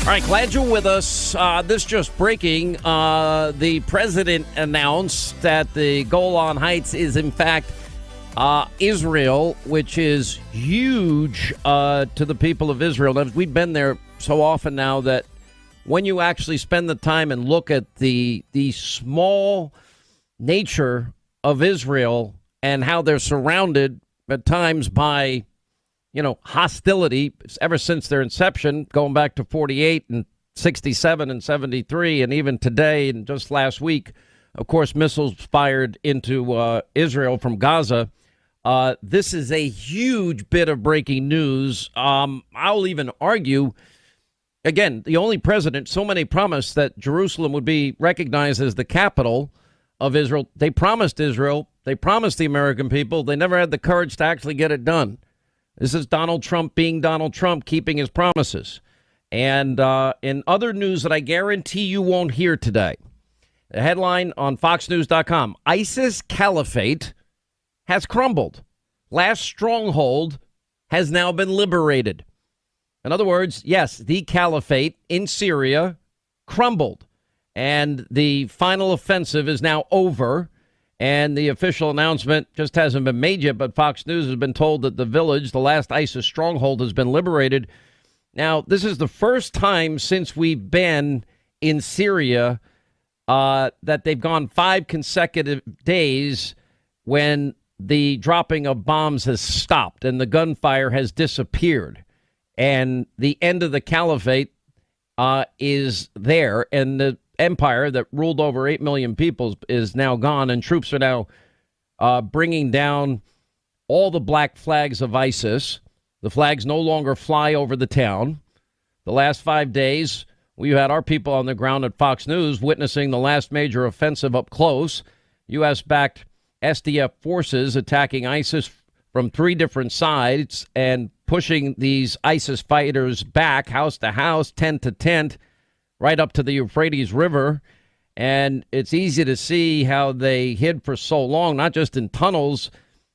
All right, glad you're with us. This just breaking. The president announced that the Golan Heights is, in fact, Israel, which is huge to the people of Israel. Now, we've been there so often now that when you actually spend the time and look at the small nature of Israel and how they're surrounded at times by hostility ever since their inception, going back to 48 and 67 and 73, and even today and just last week, of course, missiles fired into Israel from Gaza. This is a huge bit of breaking news. I'll even argue, again, the only president, so many promised that Jerusalem would be recognized as the capital of Israel. They promised Israel. They promised the American people. They never had the courage to actually get it done. This is Donald Trump being Donald Trump, keeping his promises. And in other news that I guarantee you won't hear today, the headline on FoxNews.com, ISIS Caliphate has crumbled. Last stronghold has now been liberated. In other words, yes, the Caliphate in Syria crumbled. And the final offensive is now over. And the official announcement just hasn't been made yet, but Fox News has been told that the village, the last ISIS stronghold, has been liberated. Now, this is the first time since we've been in Syria that they've gone 5 consecutive days when the dropping of bombs has stopped and the gunfire has disappeared. And the end of the caliphate is there, and the empire that ruled over 8 million people is now gone, and troops are now bringing down all the black flags of ISIS. The flags no longer fly over the town. The last 5 days, we had our people on the ground at Fox News witnessing the last major offensive up close. U.S.-backed SDF forces attacking ISIS from 3 different sides and pushing these ISIS fighters back house to house, tent to tent, right up to the Euphrates River. And it's easy to see how they hid for so long, not just in tunnels,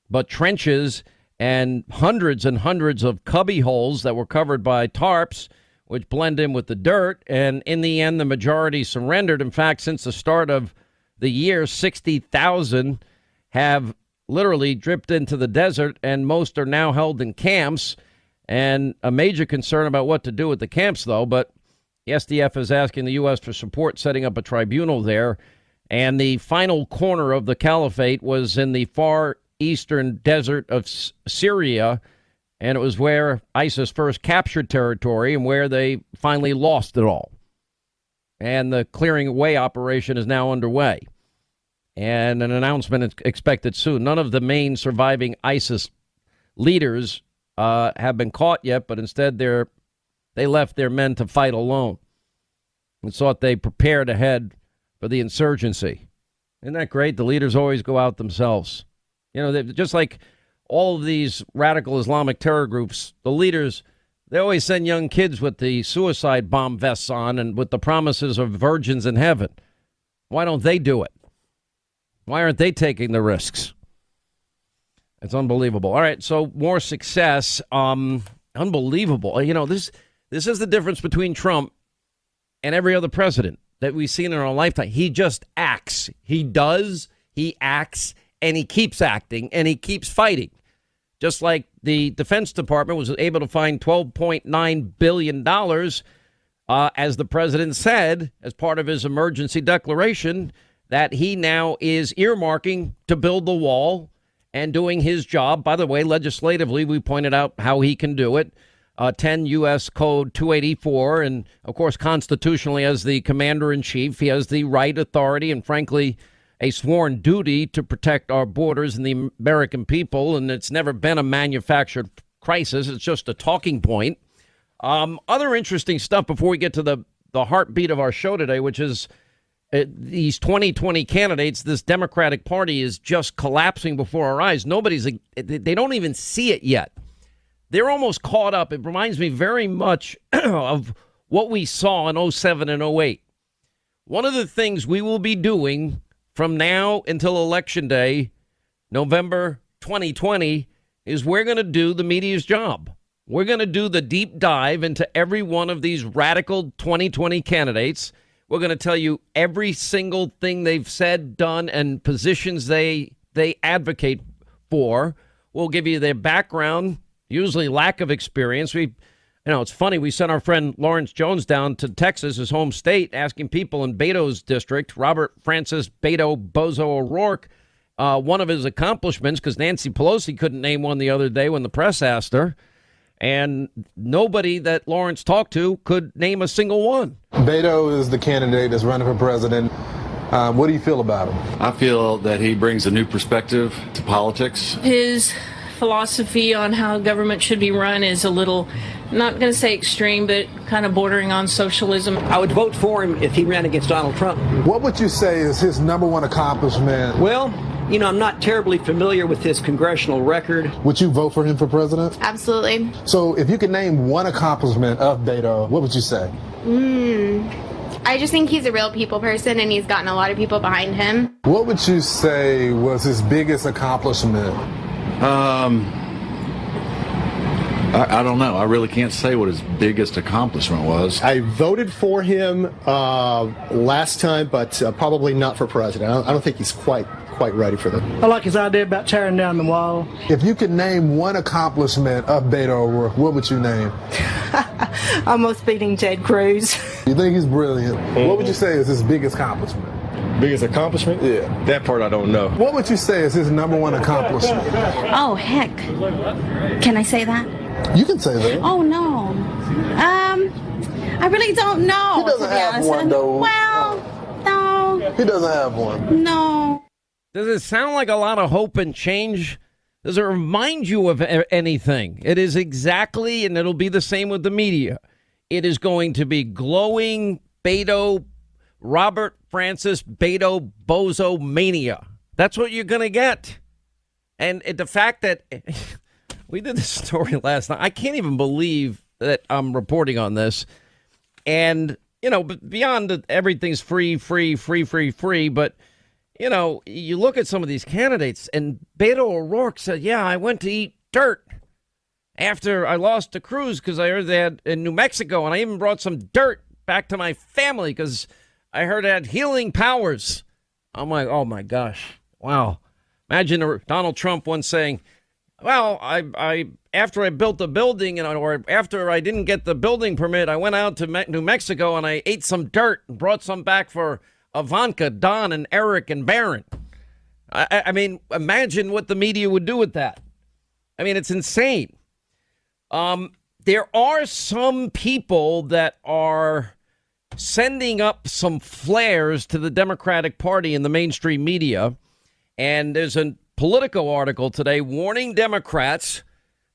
but trenches and hundreds of cubby holes that were covered by tarps, which blend in with the dirt. And in the end, the majority surrendered. In fact, since the start of the year, 60,000 have literally dripped into the desert, and most are now held in camps. And a major concern about what to do with the camps, though, but the SDF is asking the U.S. for support, setting up a tribunal there. And the final corner of the caliphate was in the far eastern desert of Syria, and it was where ISIS first captured territory and where they finally lost it all. And the clearing away operation is now underway. And an announcement is expected soon. None of the main surviving ISIS leaders have been caught yet, but instead they left their men to fight alone and thought they prepared ahead for the insurgency. Isn't that great? The leaders always go out themselves. Just like all of these radical Islamic terror groups, the leaders, they always send young kids with the suicide bomb vests on and with the promises of virgins in heaven. Why don't they do it? Why aren't they taking the risks? It's unbelievable. All right, so more success. Unbelievable. This is the difference between Trump and every other president that we've seen in our lifetime. He just acts. He does, he acts, and he keeps acting, and he keeps fighting. Just like the Defense Department was able to find $12.9 billion, as the president said, as part of his emergency declaration, that he now is earmarking to build the wall and doing his job. By the way, legislatively, we pointed out how he can do it. 10 U.S. Code 284. And, of course, constitutionally, as the commander in chief, he has the right, authority, and, frankly, a sworn duty to protect our borders and the American people. And it's never been a manufactured crisis. It's just a talking point. Other interesting stuff before we get to the heartbeat of our show today, which is these 2020 candidates. This Democratic Party is just collapsing before our eyes. They don't even see it yet. They're almost caught up. It reminds me very much of what we saw in 07 and 08. One of the things we will be doing from now until Election Day, November 2020, is we're going to do the media's job. We're going to do the deep dive into every one of these radical 2020 candidates. We're going to tell you every single thing they've said, done, and positions they advocate for. We'll give you their background, usually lack of experience. It's funny. We sent our friend Lawrence Jones down to Texas, his home state, asking people in Beto's district, Robert Francis Beto Bozo O'Rourke, one of his accomplishments, because Nancy Pelosi couldn't name one the other day when the press asked her. And nobody that Lawrence talked to could name a single one. Beto is the candidate that's running for president. What do you feel about him? I feel that he brings a new perspective to politics. His philosophy on how government should be run is a little, not going to say extreme, but kind of bordering on socialism. I would vote for him if he ran against Donald Trump. What would you say is his number one accomplishment? Well, I'm not terribly familiar with his congressional record. Would you vote for him for president? Absolutely. So if you could name one accomplishment of Beto, what would you say? I just think he's a real people person, and he's gotten a lot of people behind him. What would you say was his biggest accomplishment? I don't know. I really can't say what his biggest accomplishment was. I voted for him last time, but probably not for president. I don't think he's quite ready for that. I like his idea about tearing down the wall. If you could name one accomplishment of Beto O'Rourke, what would you name? Almost beating Ted Cruz. You think he's brilliant. What would you say is his biggest accomplishment? Biggest accomplishment? Yeah. That part I don't know. What would you say is his number one accomplishment? Oh, heck. Can I say that? You can say that. Oh, no. I really don't know. He doesn't have one, though. Well, no. He doesn't have one. No. Does it sound like a lot of hope and change? Does it remind you of anything? It is exactly, and it'll be the same with the media. It is going to be glowing Beto, Robert Francis Beto Bozo mania. That's what you're going to get. And the fact that we did this story last night, I can't even believe that I'm reporting on this. And, beyond everything's free, but you look at some of these candidates, and Beto O'Rourke said, yeah, I went to eat dirt after I lost to Cruz because I heard they had in New Mexico, and I even brought some dirt back to my family because I heard it had healing powers. I'm like, oh, my gosh. Wow. Imagine Donald Trump once saying, well, I after I built the building or after I didn't get the building permit, I went out to New Mexico and I ate some dirt and brought some back for Ivanka, Don, and Eric, and Barron. I mean, imagine what the media would do with that. I mean, it's insane. There are some people that are sending up some flares to the Democratic Party in the mainstream media. And there's a Politico article today warning Democrats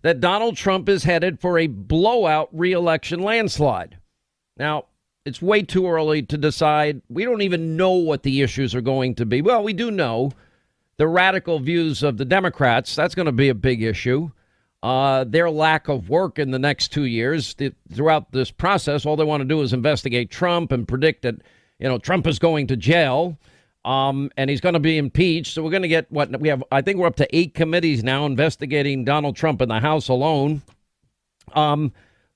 that Donald Trump is headed for a blowout re-election landslide. Now, it's way too early to decide. We don't even know what the issues are going to be. Well, we do know the radical views of the Democrats. That's going to be a big issue. Their lack of work in the next 2 years. Throughout this process, all they want to do is investigate Trump and predict that, Trump is going to jail. And he's going to be impeached. So we're going to get what we have. I think we're up to 8 committees now investigating Donald Trump in the House alone.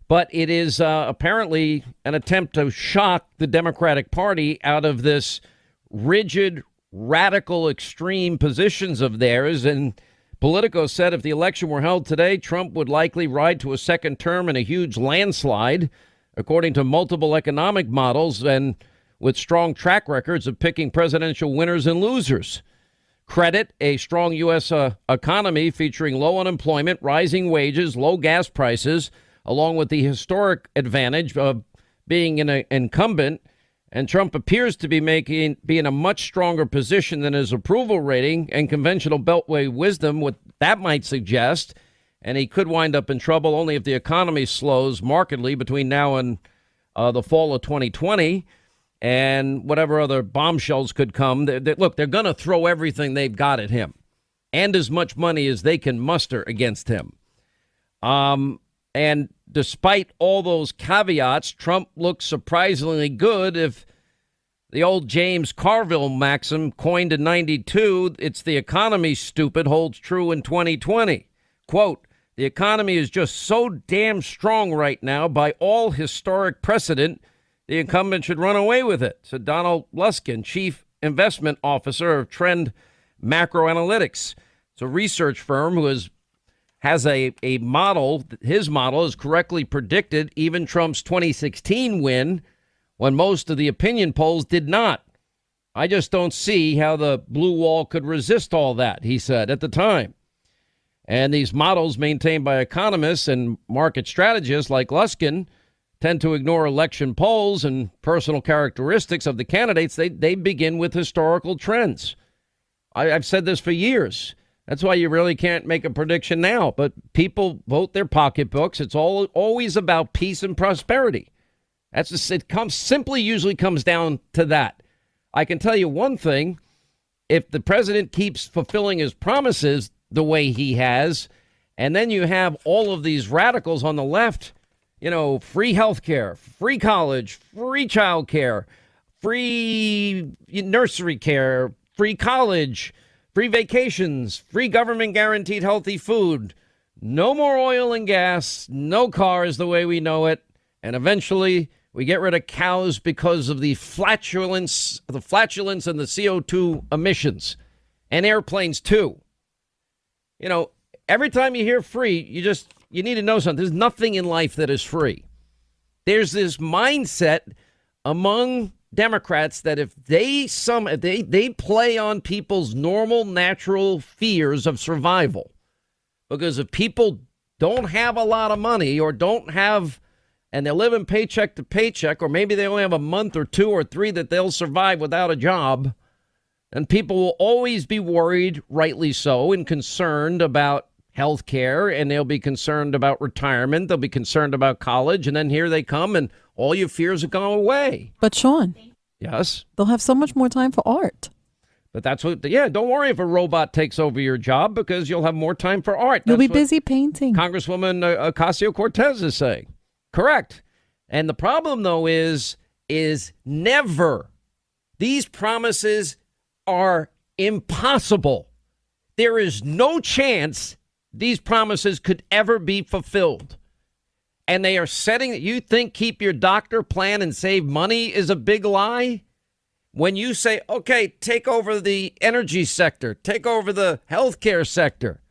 But it is apparently an attempt to shock the Democratic Party out of this rigid, radical, extreme positions of theirs. And Politico said if the election were held today, Trump would likely ride to a second term in a huge landslide, according to multiple economic models and with strong track records of picking presidential winners and losers. Credit a strong U.S. economy featuring low unemployment, rising wages, low gas prices, along with the historic advantage of being an incumbent. And Trump appears to be be in a much stronger position than his approval rating and conventional Beltway wisdom, what that might suggest. And he could wind up in trouble only if the economy slows markedly between now and the fall of 2020. And whatever other bombshells could come. Look, they're going to throw everything they've got at him and as much money as they can muster against him. And despite all those caveats, Trump looks surprisingly good. If the old James Carville maxim coined in 92, it's the economy, stupid, holds true in 2020. Quote, The economy is just so damn strong right now by all historic precedent, the incumbent should run away with it, said Donald Luskin, chief investment officer of Trend Macro Analytics. It's a research firm who has a model. His model has correctly predicted even Trump's 2016 win when most of the opinion polls did not. I just don't see how the blue wall could resist all that, he said at the time. And these models maintained by economists and market strategists like Luskin tend to ignore election polls and personal characteristics of the candidates. They begin with historical trends. I've said this for years. That's why you really can't make a prediction now. But people vote their pocketbooks. It's always about peace and prosperity. Usually comes down to that. I can tell you one thing. If the president keeps fulfilling his promises the way he has, and then you have all of these radicals on the left, free health care, free college, free child care, free nursery care, free college, free vacations, free government guaranteed healthy food, no more oil and gas, no cars the way we know it. And eventually we get rid of cows because of the flatulence and the CO2 emissions, and airplanes too. Every time you hear free, you need to know something. There's nothing in life that is free. There's this mindset among Democrats that if they play on people's normal, natural fears of survival, because if people don't have a lot of money or don't have, and they're living paycheck to paycheck, or maybe they only have a month or 2 or 3 that they'll survive without a job, and people will always be worried, rightly so, and concerned about health care, and they'll be concerned about retirement. They'll be concerned about college. And then here they come, and all your fears are gone away. But Sean. Yes? They'll have so much more time for art. But don't worry if a robot takes over your job, because you'll have more time for art. You'll be busy painting. Congresswoman Ocasio-Cortez is saying. Correct. And the problem, though, is never. These promises are impossible. There is no chance these promises could ever be fulfilled. And they are setting that you think keep your doctor plan and save money is a big lie. When you say, okay, take over the energy sector, take over the healthcare sector,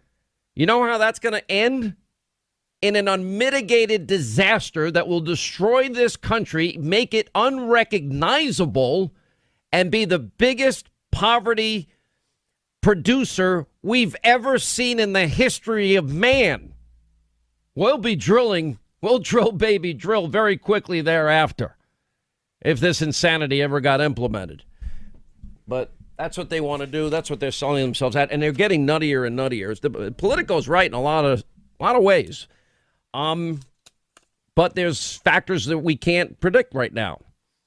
you know how that's going to end? In an unmitigated disaster that will destroy this country, make it unrecognizable, and be the biggest poverty producer we've ever seen in the history of man. We'll drill, baby, drill very quickly thereafter if this insanity ever got implemented. But that's what they want to do. That's what they're selling themselves at, and they're getting nuttier and nuttier. Politico's right in a lot of ways. But there's factors that we can't predict right now.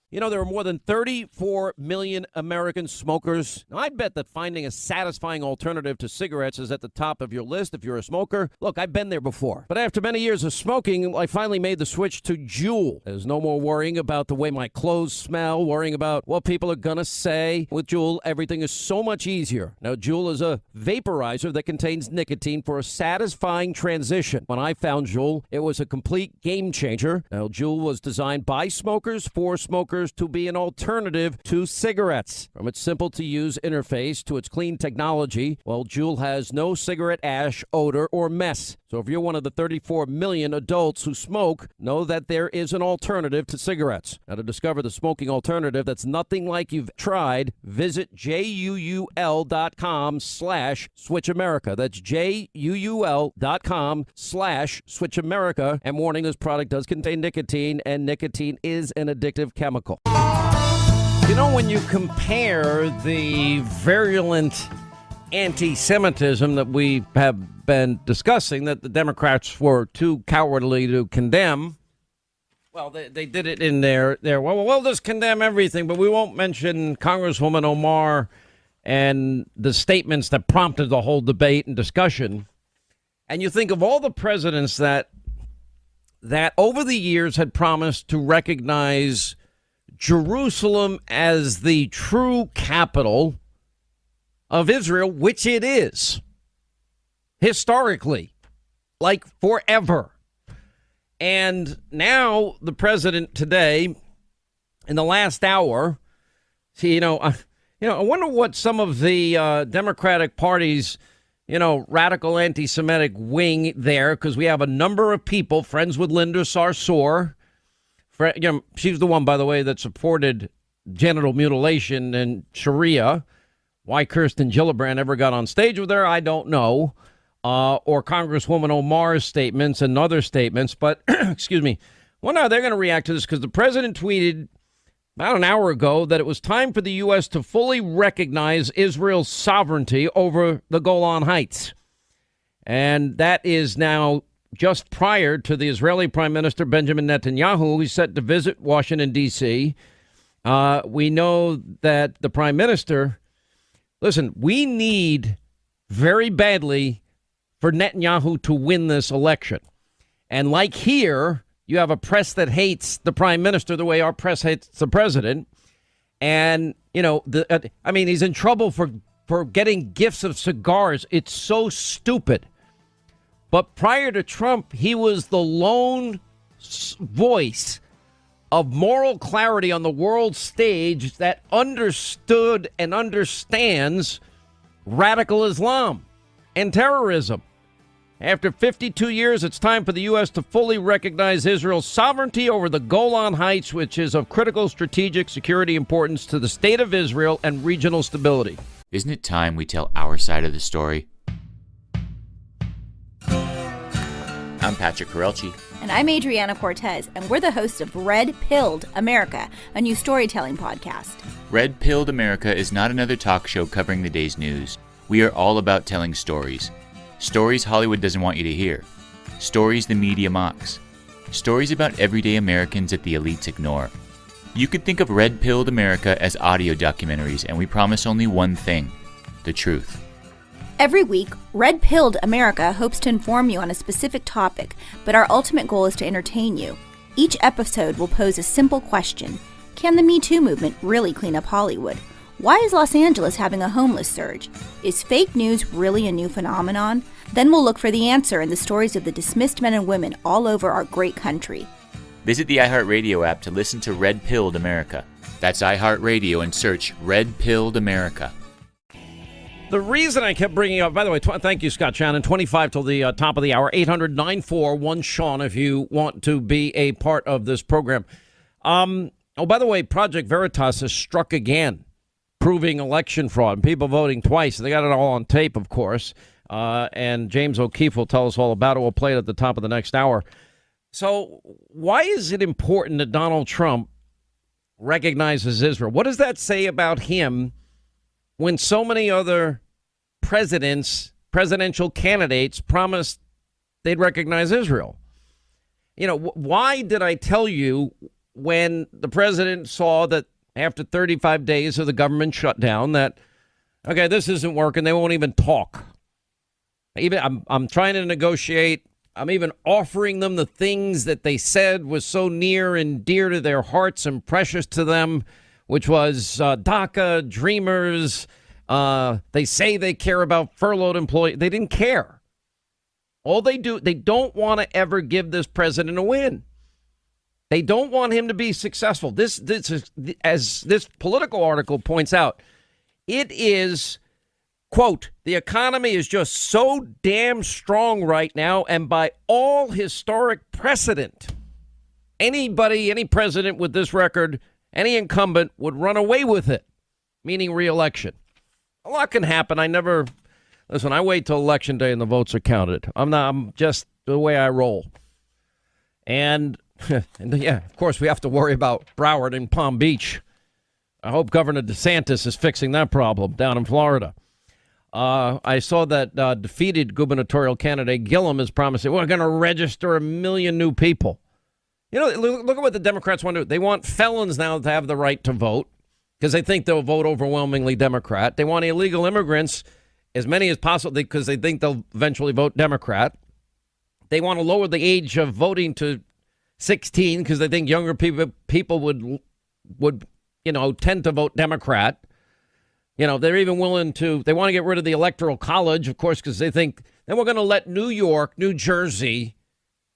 There are more than 34 million American smokers. Now, I bet that finding a satisfying alternative to cigarettes is at the top of your list if you're a smoker. Look, I've been there before. But after many years of smoking, I finally made the switch to Juul. There's no more worrying about the way my clothes smell, worrying about what people are going to say. With Juul, everything is so much easier. Now, Juul is a vaporizer that contains nicotine for a satisfying transition. When I found Juul, it was a complete game changer. Now, Juul was designed by smokers for smokers to be an alternative to cigarettes. From its simple-to-use interface to its clean technology, Juul has no cigarette ash, odor, or mess. So if you're one of the 34 million adults who smoke, know that there is an alternative to cigarettes. Now, to discover the smoking alternative that's nothing like you've tried, visit JUUL.com/SwitchAmerica. That's JUUL.com/SwitchAmerica. And warning, this product does contain nicotine, and nicotine is an addictive chemical. When you compare the virulent anti-Semitism that we have been discussing that the Democrats were too cowardly to condemn, they did it in their we'll just condemn everything, but we won't mention Congresswoman Omar and the statements that prompted the whole debate and discussion. And you think of all the presidents that over the years had promised to recognize Jerusalem as the true capital of Israel, which it is historically. like forever. And now the president today, in the last hour, I wonder what some of the Democratic Party's, radical anti-Semitic wing there, because we have a number of people friends with Linda Sarsour. She's the one, by the way, that supported genital mutilation and Sharia. Why Kirsten Gillibrand ever got on stage with her, I don't know. Or Congresswoman Omar's statements and other statements. But, excuse me, wonder how they're going to react to this, because the president tweeted about an hour ago that it was time for the U.S. to fully recognize Israel's sovereignty over the Golan Heights. And that is now just prior to the Israeli Prime Minister Benjamin Netanyahu, who's set to visit Washington, D.C. We know that the Prime Minister, listen, we need very badly for Netanyahu to win this election. And like here, you have a press that hates the prime minister the way our press hates the president. And, he's in trouble for getting gifts of cigars. It's so stupid. But prior to Trump, he was the lone voice of moral clarity on the world stage that understood and understands radical Islam and terrorism. After 52 years, it's time for the U.S. to fully recognize Israel's sovereignty over the Golan Heights, which is of critical strategic security importance to the state of Israel and regional stability. Isn't it time we tell our side of the story? I'm Patrick Corelchi. And I'm Adriana Cortez, and we're the hosts of Red Pilled America, a new storytelling podcast. Red Pilled America is not another talk show covering the day's news. We are all about telling stories. Stories Hollywood doesn't want you to hear. Stories the media mocks. Stories about everyday Americans that the elites ignore. You could think of Red Pilled America as audio documentaries, and we promise only one thing: the truth. Every week, Red Pilled America hopes to inform you on a specific topic, but our ultimate goal is to entertain you. Each episode will pose a simple question. Can the Me Too movement really clean up Hollywood? Why is Los Angeles having a homeless surge? Is fake news really a new phenomenon? Then we'll look for the answer in the stories of the dismissed men and women all over our great country. Visit the iHeartRadio app to listen to Red Pilled America. That's iHeartRadio, and search Red Pilled America. The reason I kept bringing up, by the way, thank you, Scott Shannon, 25 till the top of the hour, 800-941-SEAN if you want to be a part of this program. By the way, Project Veritas has struck again, proving election fraud, people voting twice. They got it all on tape, of course. And James O'Keefe will tell us all about it. We'll play it at the top of the next hour. So why is it important that Donald Trump recognizes Israel? What does that say about him when so many other presidential candidates promised they'd recognize Israel? Why did I tell you when the president saw that after 35 days of the government shutdown that, okay, this isn't working, they won't even talk? I'm trying to negotiate. I'm even offering them the things that they said was so near and dear to their hearts and precious to them, which was DACA, Dreamers. They say they care about furloughed employees. They didn't care. All they don't want to ever give this president a win. They don't want him to be successful. This is, as this political article points out, it is, quote, the economy is just so damn strong right now, and by all historic precedent, any president with this record, any incumbent would run away with it, meaning re-election. A lot can happen. I wait till election day and the votes are counted. I'm just the way I roll. And yeah, of course, we have to worry about Broward and Palm Beach. I hope Governor DeSantis is fixing that problem down in Florida. I saw that defeated gubernatorial candidate Gillum is promising we're going to register 1 million new people. Look at what the Democrats want to do. They want felons now to have the right to vote because they think they'll vote overwhelmingly Democrat. They want illegal immigrants, as many as possible, because they think they'll eventually vote Democrat. They want to lower the age of voting to 16 because they think younger people would tend to vote Democrat. They're even willing to, they want to get rid of the Electoral College, of course, because they think Then we're going to let New York, New Jersey,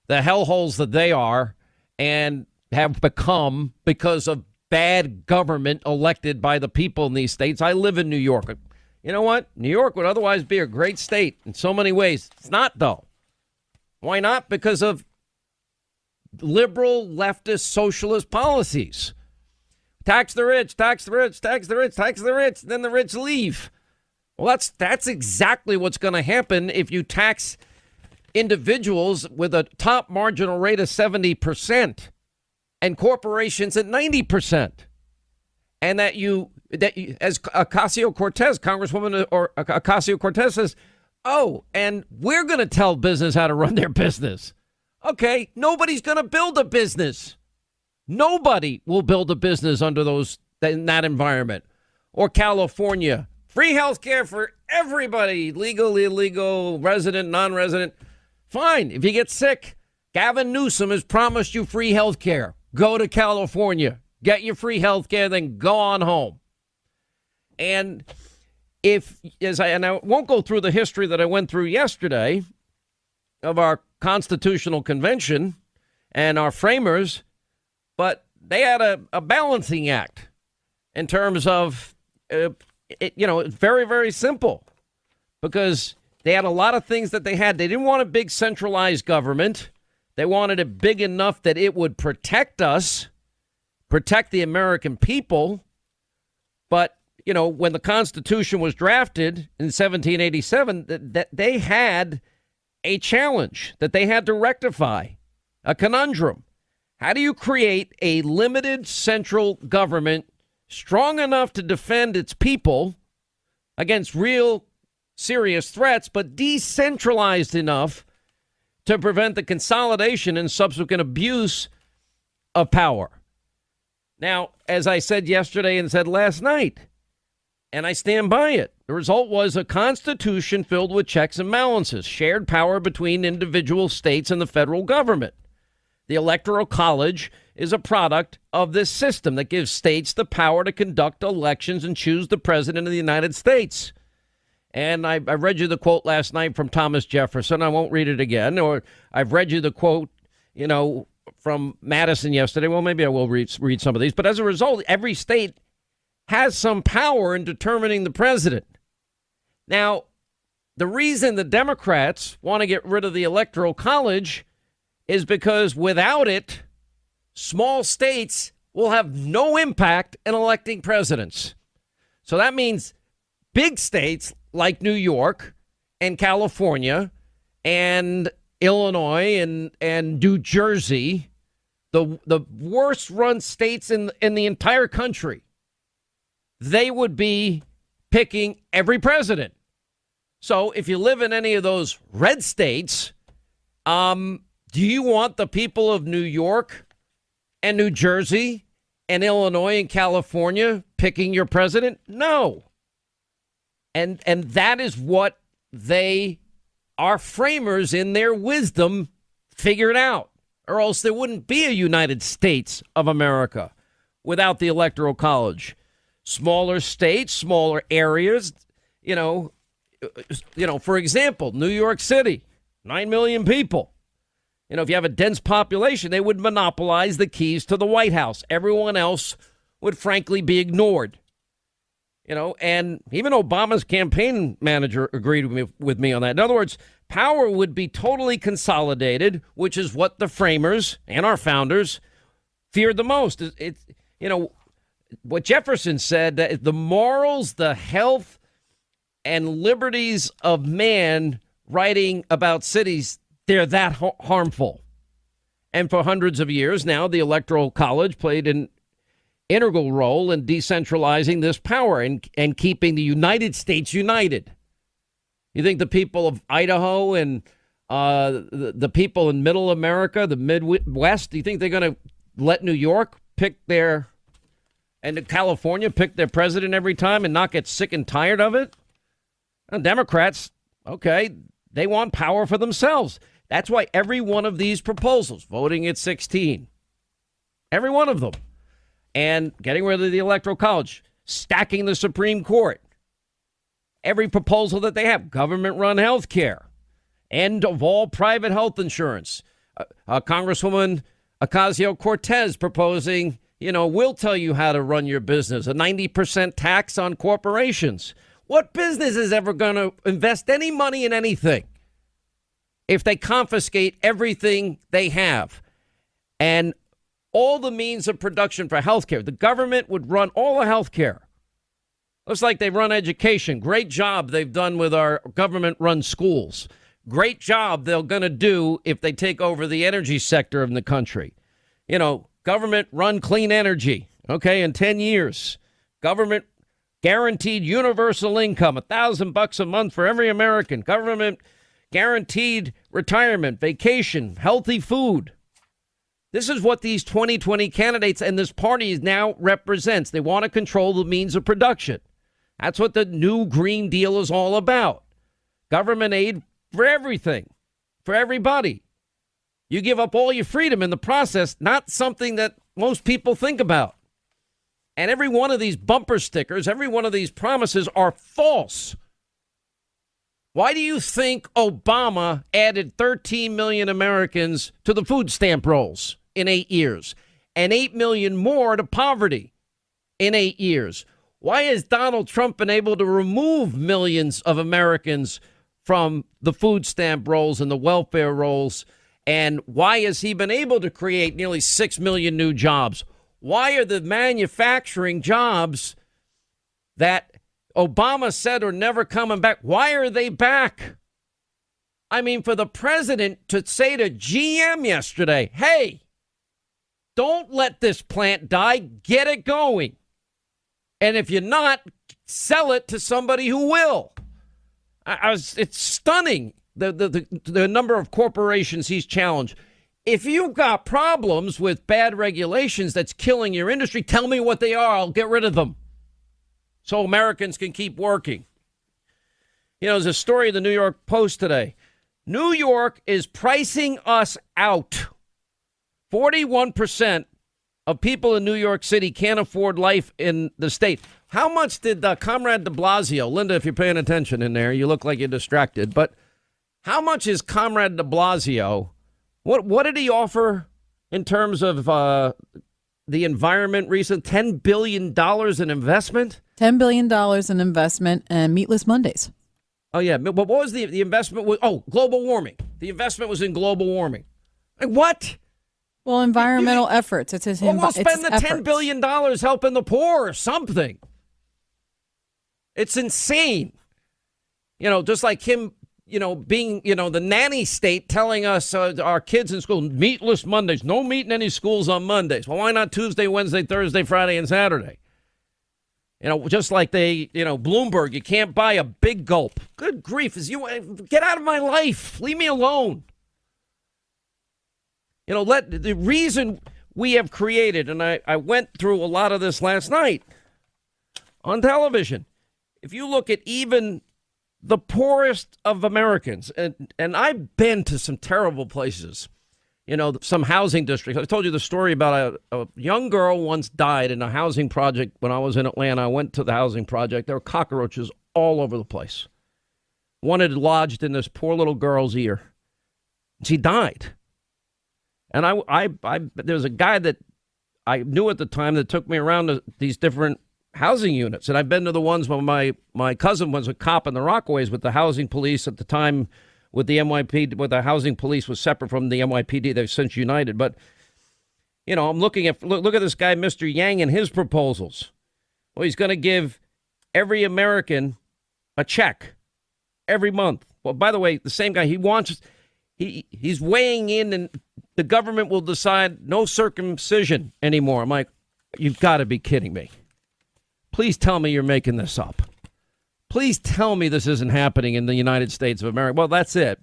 the hellholes that they are and have become because of bad government elected by the people in these states. I live in New York. You know what? New York would otherwise be a great state in so many ways. It's not, though. Why not? Because of liberal, leftist, socialist policies. Tax the rich, tax the rich, tax the rich, tax the rich, then the rich leave. Well, that's exactly what's going to happen if you tax individuals with a top marginal rate of 70% and corporations at 90%. And that you as Ocasio-Cortez, Congresswoman or Ocasio-Cortez says, oh, and we're going to tell business how to run their business. Okay, nobody's going to build a business. Nobody will build a business under in that environment. Or California, free health care for everybody, legal, illegal, resident, non-resident. Fine. If you get sick, Gavin Newsom has promised you free health care. Go to California, get your free health care, then go on home. And I won't go through the history that I went through yesterday of our Constitutional Convention and our framers, but they had a balancing act in terms of, it's very, very simple because they had a lot of things that they had. They didn't want a big centralized government. They wanted it big enough that it would protect us, protect the American people. But, when the Constitution was drafted in 1787, that they had a challenge that they had to rectify, a conundrum. How do you create a limited central government strong enough to defend its people against real serious threats, but decentralized enough to prevent the consolidation and subsequent abuse of power? Now, as I said yesterday and said last night, and I stand by it, the result was a constitution filled with checks and balances, shared power between individual states and the federal government. The Electoral College is a product of this system that gives states the power to conduct elections and choose the president of the United States. And I read you the quote last night from Thomas Jefferson. I won't read it again. Or I've read you the quote, from Madison yesterday. Well, maybe I will read some of these. But as a result, every state has some power in determining the president. Now, the reason the Democrats want to get rid of the Electoral College is because without it, small states will have no impact in electing presidents. So that means big states like New York and California and Illinois and New Jersey, the worst run states in the entire country, they would be picking every president. So if you live in any of those red states, do you want the people of New York and New Jersey and Illinois and California picking your president? No. And that is what our framers in their wisdom figured out, or else there wouldn't be a United States of America without the Electoral College. Smaller states, smaller areas, for example, New York City, 9 million people. If you have a dense population, they would monopolize the keys to the White House. Everyone else would frankly be ignored. And even Obama's campaign manager agreed with me on that. In other words, power would be totally consolidated, which is what the framers and our founders feared the most. It's what Jefferson said, that the morals, the health, and liberties of man, writing about cities, they're that harmful. And for hundreds of years now, the Electoral College played an integral role in decentralizing this power and keeping the United States united. You think the people of Idaho and the people in Middle America, the Midwest, do you think they're going to let New York pick and California pick their president every time and not get sick and tired of it? And Democrats, okay, they want power for themselves. That's why every one of these proposals, voting at 16, every one of them, and getting rid of the Electoral College, stacking the Supreme Court, every proposal that they have, government-run health care, End of all private health insurance. Congresswoman Ocasio-Cortez proposing, we'll tell you how to run your business. A 90% tax on corporations. What business is ever going to invest any money in anything if they confiscate everything they have and all the means of production for healthcare? The government would run all the healthcare. Looks like they run education. Great job they've done with our government-run schools. Great job they're going to do if they take over the energy sector in the country. Government-run clean energy. Okay, in 10 years. Government guaranteed universal income, $1,000 a month for every American. Government guaranteed retirement, vacation, healthy food. This is what these 2020 candidates and this party now represents. They want to control the means of production. That's what the new Green Deal is all about. Government aid for everything, for everybody. You give up all your freedom in the process, not something that most people think about. And every one of these bumper stickers, every one of these promises are false. Why do you think Obama added 13 million Americans to the food stamp rolls in 8 years and 8 million more to poverty in 8 years? Why has Donald Trump been able to remove millions of Americans from the food stamp rolls and the welfare rolls? And why has he been able to create nearly 6 million new jobs? Why are the manufacturing jobs that Obama said are never coming back, why are they back? I mean, for the president to say to GM yesterday, hey, don't let this plant die, get it going. And if you're not, sell it to somebody who will. It's stunning, the number of corporations he's challenged. If you've got problems with bad regulations that's killing your industry, tell me what they are. I'll get rid of them so Americans can keep working. There's a story in the New York Post today. New York is pricing us out. 41% of people in New York City can't afford life in the state. How much did Comrade de Blasio, Linda, if you're paying attention in there, you look like you're distracted, but how much is Comrade de Blasio, what did he offer in terms of the environment recent? $10 billion in investment? $10 billion in investment and meatless Mondays. Oh, yeah. But what was the investment? Global warming. The investment was in global warming. Like, what? Well, environmental efforts. It's his we'll spend the $10 billion helping the poor or something. It's insane. Just like him, being, the nanny state telling us our kids in school, meatless Mondays, no meat in any schools on Mondays. Well, why not Tuesday, Wednesday, Thursday, Friday, and Saturday? Just like Bloomberg, you can't buy a big gulp. Good grief. Get out of my life. Leave me alone. The reason we have created, and I went through a lot of this last night on television. If you look at even the poorest of Americans, and I've been to some terrible places, some housing districts. I told you the story about a young girl once died in a housing project when I was in Atlanta. I went to the housing project. There were cockroaches all over the place. One had lodged in this poor little girl's ear. She died. And there was a guy that I knew at the time that took me around to these different housing units. And I've been to the ones where my cousin was a cop in the Rockaways with the housing police at the time with the NYPD, where the housing police was separate from the NYPD. They've since united. But, I'm looking at, look at this guy, Mr. Yang, and his proposals. Well, he's going to give every American a check every month. Well, by the way, the same guy, he's weighing in, and the government will decide no circumcision anymore. I'm like, you've got to be kidding me. Please tell me you're making this up. Please tell me this isn't happening in the United States of America. Well, that's it.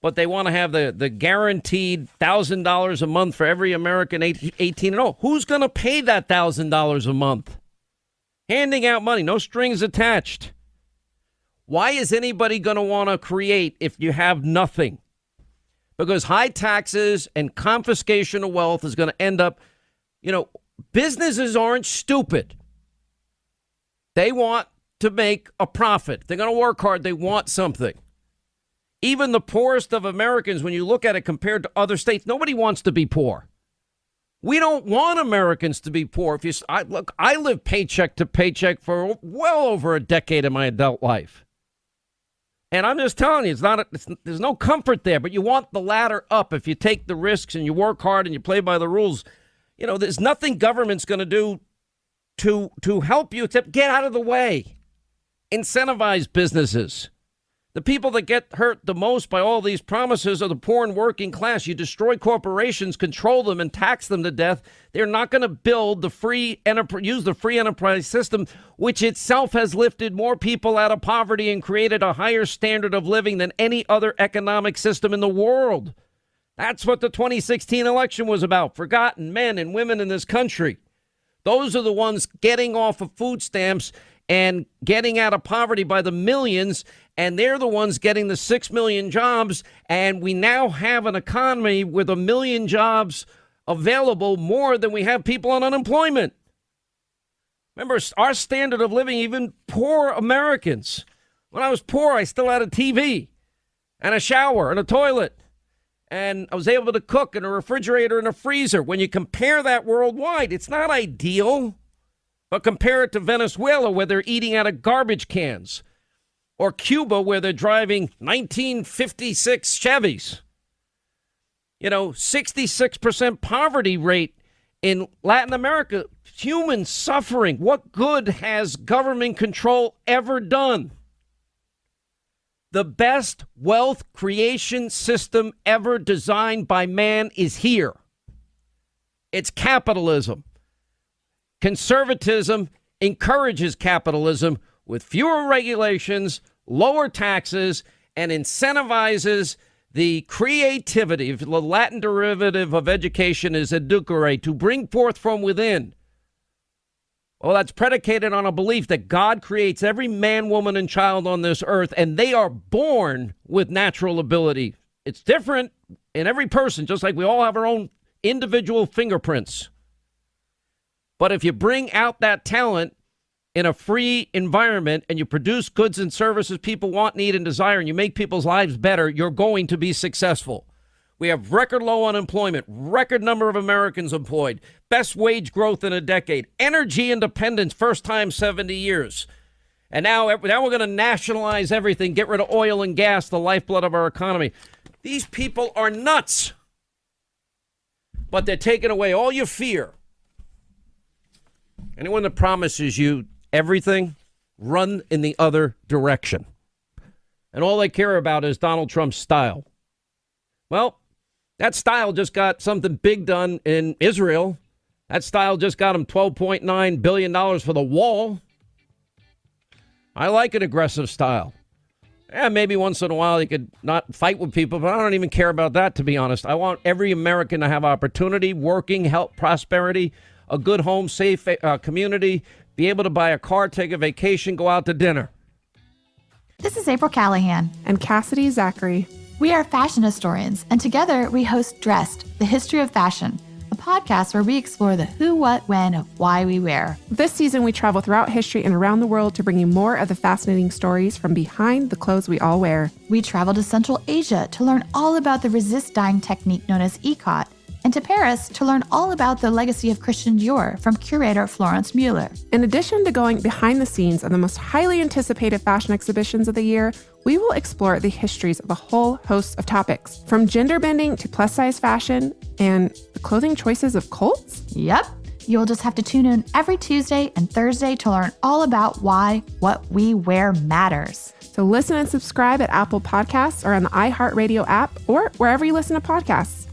But they want to have the guaranteed $1,000 a month for every American 18 and older. Who's going to pay that $1,000 a month? Handing out money, no strings attached. Why is anybody going to want to create if you have nothing? Because high taxes and confiscation of wealth is going to end up, businesses aren't stupid. They want to make a profit. They're going to work hard. They want something. Even the poorest of Americans, when you look at it compared to other states, nobody wants to be poor. We don't want Americans to be poor. I lived paycheck to paycheck for well over a decade of my adult life. And I'm just telling you, there's no comfort there, but you want the ladder up if you take the risks and you work hard and you play by the rules. You know, there's nothing government's going to do to help you except get out of the way. Incentivize businesses. The people that get hurt the most by all these promises are the poor and working class. You destroy corporations, control them, and tax them to death. They're not going to build use the free enterprise system, which itself has lifted more people out of poverty and created a higher standard of living than any other economic system in the world. That's what the 2016 election was about. Forgotten men and women in this country. Those are the ones getting off of food stamps and getting out of poverty by the millions, and they're the ones getting the 6 million jobs, and we now have an economy with 1 million jobs available, more than we have people on unemployment. Remember, our standard of living, even poor Americans. When I was poor, I still had a TV and a shower and a toilet, and I was able to cook in a refrigerator and a freezer. When you compare that worldwide, it's not ideal. But compare it to Venezuela, where they're eating out of garbage cans, or Cuba, where they're driving 1956 Chevys. 66% poverty rate in Latin America, human suffering. What good has government control ever done? The best wealth creation system ever designed by man is here. It's capitalism. Conservatism encourages capitalism with fewer regulations, lower taxes, and incentivizes the creativity. The Latin derivative of education is educare, to bring forth from within. Well, that's predicated on a belief that God creates every man, woman, and child on this earth, and they are born with natural ability. It's different in every person, just like we all have our own individual fingerprints. But if you bring out that talent in a free environment and you produce goods and services people want, need, and desire, and you make people's lives better, you're going to be successful. We have record low unemployment, record number of Americans employed, best wage growth in a decade, energy independence, first time 70 years. And now we're going to nationalize everything, get rid of oil and gas, the lifeblood of our economy. These people are nuts. But they're taking away all your fear. Anyone that promises you everything, run in the other direction. And all they care about is Donald Trump's style. Well, that style just got something big done in Israel. That style just got him $12.9 billion for the wall. I like an aggressive style. Yeah, maybe once in a while you could not fight with people, but I don't even care about that, to be honest. I want every American to have opportunity, working, health, prosperity, a good home, safe community, be able to buy a car, take a vacation, go out to dinner. This is April Callahan. And Cassidy Zachary. We are fashion historians, and together we host Dressed, the History of Fashion, a podcast where we explore the who, what, when of why we wear. This season, we travel throughout history and around the world to bring you more of the fascinating stories from behind the clothes we all wear. We travel to Central Asia to learn all about the resist dyeing technique known as ikat, and to Paris to learn all about the legacy of Christian Dior from curator Florence Mueller. In addition to going behind the scenes of the most highly anticipated fashion exhibitions of the year, we will explore the histories of a whole host of topics, from gender bending to plus-size fashion and the clothing choices of cults. Yep. You'll just have to tune in every Tuesday and Thursday to learn all about why what we wear matters. So listen and subscribe at Apple Podcasts or on the iHeartRadio app or wherever you listen to podcasts.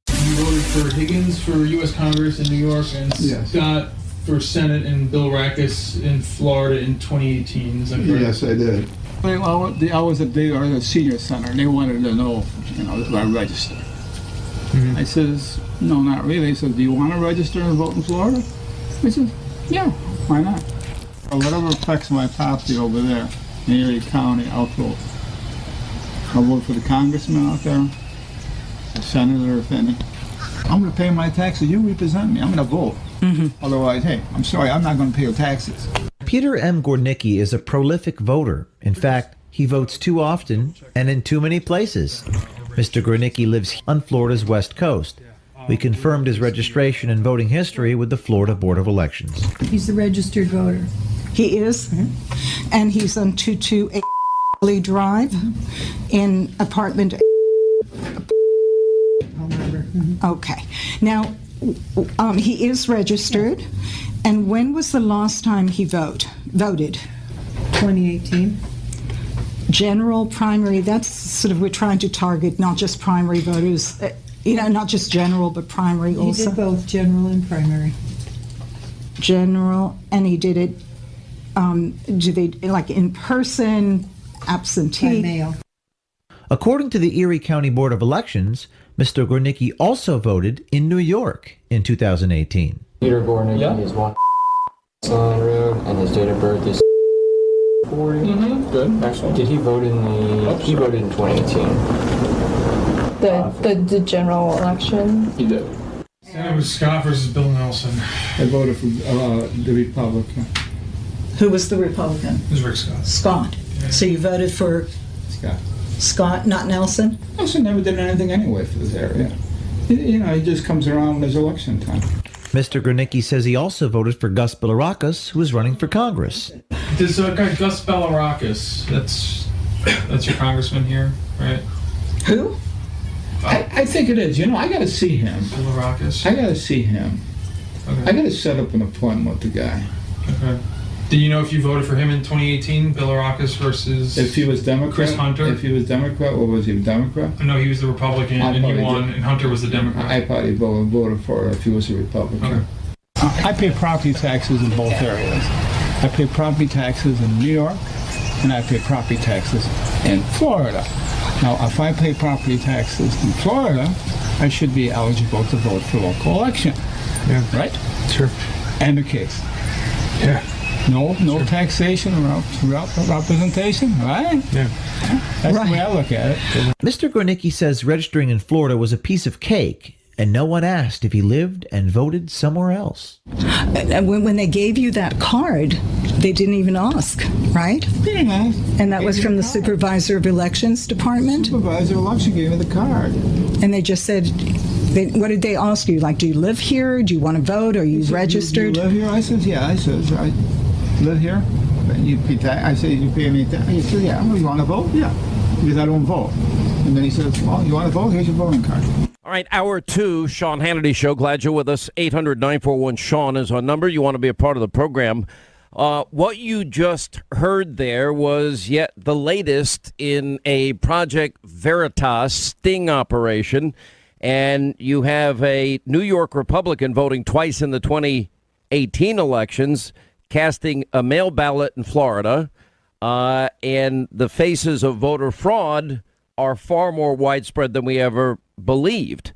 You voted for Higgins for U.S. Congress in New York and Scott for Senate and Bill Rackus in Florida in 2018. Is that correct? Yes, I did. Well, I was at the senior center, and they wanted to know, if I register. Mm-hmm. I says, no, not really. He says, do you want to register and vote in Florida? I said, yeah, why not? Or whatever affects my property over there in Erie County, I'll vote. I'll vote for the congressman out there, the senator, if any. I'm going to pay my taxes. You represent me. I'm going to vote. Mm-hmm. Otherwise, hey, I'm sorry, I'm not going to pay your taxes. Peter M. Gornicki is a prolific voter. In fact, he votes too often and in too many places. Mr. Gornicki lives on Florida's west coast. We confirmed his registration and voting history with the Florida Board of Elections. He's a registered voter. He is, and he's on 228 Drive in apartment. Okay. Now, he is registered, and when was the last time he voted? 2018. General, primary, that's sort of, we're trying to target not just primary voters, not just general, but primary also. He did both general and primary. General, and he did it, do they, like in person, absentee? By mail. According to the Erie County Board of Elections, Mr. Gornicki also voted in New York in 2018. Peter Gornicki is 1 Road, and his date of birth is 40. Good, excellent. Did he vote he voted in 2018? The general election? He did. It was Scott versus Bill Nelson. I voted for the Republican. Who was the Republican? It was Rick Scott. Scott. Yeah. So you voted for Scott, not Nelson? Nelson never did anything anyway for this area. He just comes around when it's election time. Mr. Gornicki says he also voted for Gus Bilirakis, who is running for Congress. This guy Gus Bilirakis, that's your congressman here, right? Who? I think it is. I got to see him. Bilirakis. I got to see him. Okay. I got to set up an appointment with the guy. Okay. Do you know if you voted for him in 2018, Bilirakis versus if he was Democrat, Chris Hunter? If he was Democrat, or was he a Democrat? No, he was the Republican, and he won, and Hunter was the Democrat. I probably voted for if he was a Republican. Okay. I pay property taxes in both areas. I pay property taxes in New York, and I pay property taxes in Florida. Now, if I pay property taxes in Florida, I should be eligible to vote for local election. Yeah. Right? Sure. End the case. Yeah. No taxation representation, right? Yeah. That's the way I look at it. Mr. Gornicki says registering in Florida was a piece of cake, and no one asked if he lived and voted somewhere else. When they gave you that card, they didn't even ask, right? They didn't ask. And that was from the Supervisor of Elections Department? Supervisor of Elections gave me the card. And they just said, what did they ask you? Like, do you live here? Do you want to vote? Are you registered? Do you live here? I said, yeah. I said, I live here. I said, you pay me tax? He said, yeah. You want to vote? Yeah. Because I don't vote. And then he said, well, you want to vote? Here's your voting card. All right, hour 2, Sean Hannity Show. Glad you're with us. 800-941-SEAN is our number. You want to be a part of the program. What you just heard there was yet the latest in a Project Veritas sting operation. And you have a New York Republican voting twice in the 2018 elections, casting a mail ballot in Florida. And the faces of voter fraud are far more widespread than we ever believed.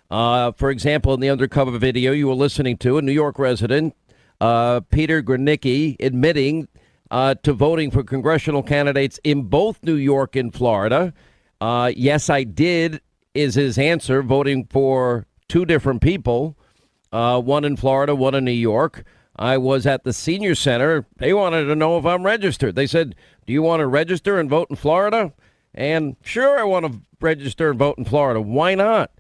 For example, in the undercover video you were listening to, a New York resident, Peter Gornicki, admitting to voting for congressional candidates in both New York and Florida. Yes, I did, is his answer, voting for two different people, one in Florida, one in New York. I was at the senior center. They wanted to know if I'm registered. They said, do you want to register and vote in Florida? And sure, I want to register and vote in Florida. Why not?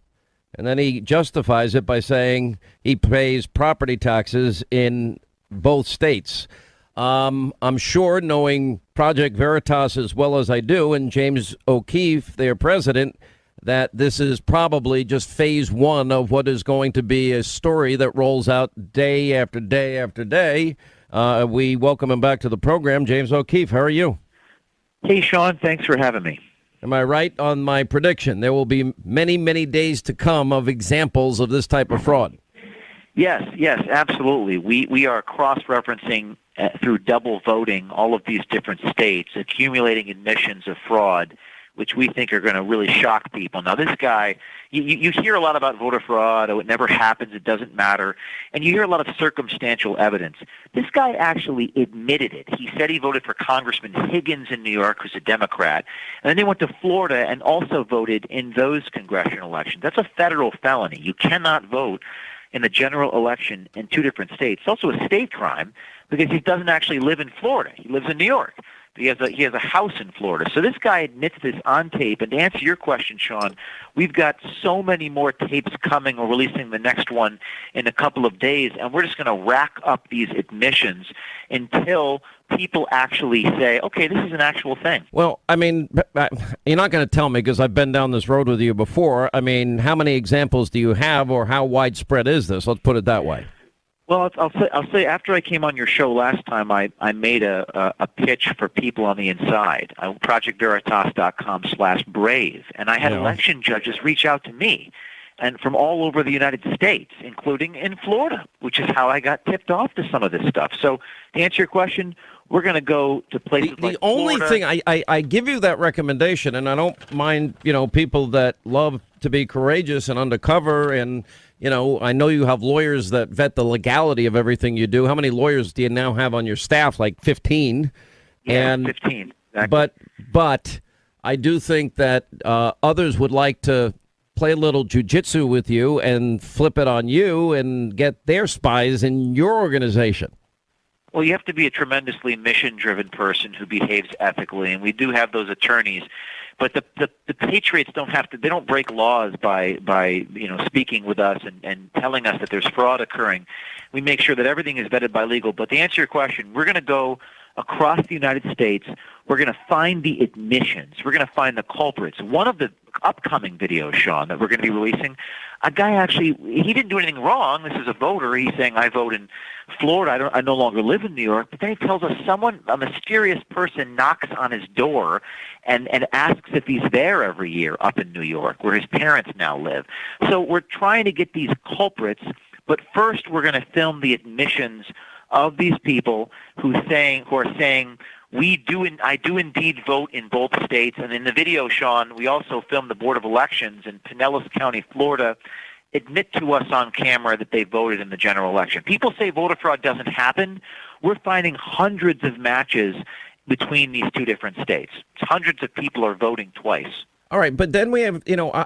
And then he justifies it by saying he pays property taxes in both states. I'm sure, knowing Project Veritas as well as I do, and James O'Keefe, their president, that this is probably just phase one of what is going to be a story that rolls out day after day after day. We welcome him back to the program. James O'Keefe, how are you? Hey, Sean, thanks for having me. Am I right on my prediction? There will be many, many days to come of examples of this type of fraud. Yes, absolutely. We are cross-referencing through double voting all of these different states, accumulating admissions of fraud, which we think are going to really shock people. Now, this guy, you hear a lot about voter fraud, oh, it never happens, it doesn't matter, and you hear a lot of circumstantial evidence. This guy actually admitted it. He said he voted for Congressman Higgins in New York, who's a Democrat, and then they went to Florida and also voted in those congressional elections. That's a federal felony. You cannot vote in the general election in two different states. It's also a state crime because he doesn't actually live in Florida. He lives in New York. He has a house in Florida. So this guy admits this on tape. And to answer your question, Sean, we've got so many more tapes coming. We're releasing the next one in a couple of days, and we're just going to rack up these admissions until people actually say, okay, this is an actual thing. Well, I mean, you're not going to tell me because I've been down this road with you before. I mean, how many examples do you have, or how widespread is this? Let's put it that way. Well, I'll say after I came on your show last time, I made a pitch for people on the inside, ProjectVeritas.com/brave, and I had election judges reach out to me, and from all over the United States, including in Florida, which is how I got tipped off to some of this stuff. So to answer your question, we're going to go to places like the only Florida. thing I give you that recommendation, and I don't mind, people that love to be courageous and undercover, and I know you have lawyers that vet the legality of everything you do. How many lawyers do you now have on your staff? Like 15. Yeah, 15. Exactly. But I do think that others would like to play a little jujitsu with you and flip it on you and get their spies in your organization. Well, you have to be a tremendously mission-driven person who behaves ethically, and we do have those attorneys. But the Patriots they don't break laws by speaking with us and telling us that there's fraud occurring. We make sure that everything is vetted by legal. But to answer your question, we're going to go across the United States. We're going to find the admissions. We're going to find the culprits. One of the upcoming videos, Sean, that we're going to be releasing, a guy actually, he didn't do anything wrong. This is a voter. He's saying, I vote in Florida. I no longer live in New York. But then he tells us a mysterious person knocks on his door and asks if he's there every year up in New York, where his parents now live. So we're trying to get these culprits, but first we're going to film the admissions of these people who are saying, I do indeed vote in both states. And in the video, Sean, we also filmed the Board of Elections in Pinellas County, Florida, admit to us on camera that they voted in the general election. People say voter fraud doesn't happen. We're finding hundreds of matches between these two different states. Hundreds of people are voting twice. All right, but then we have,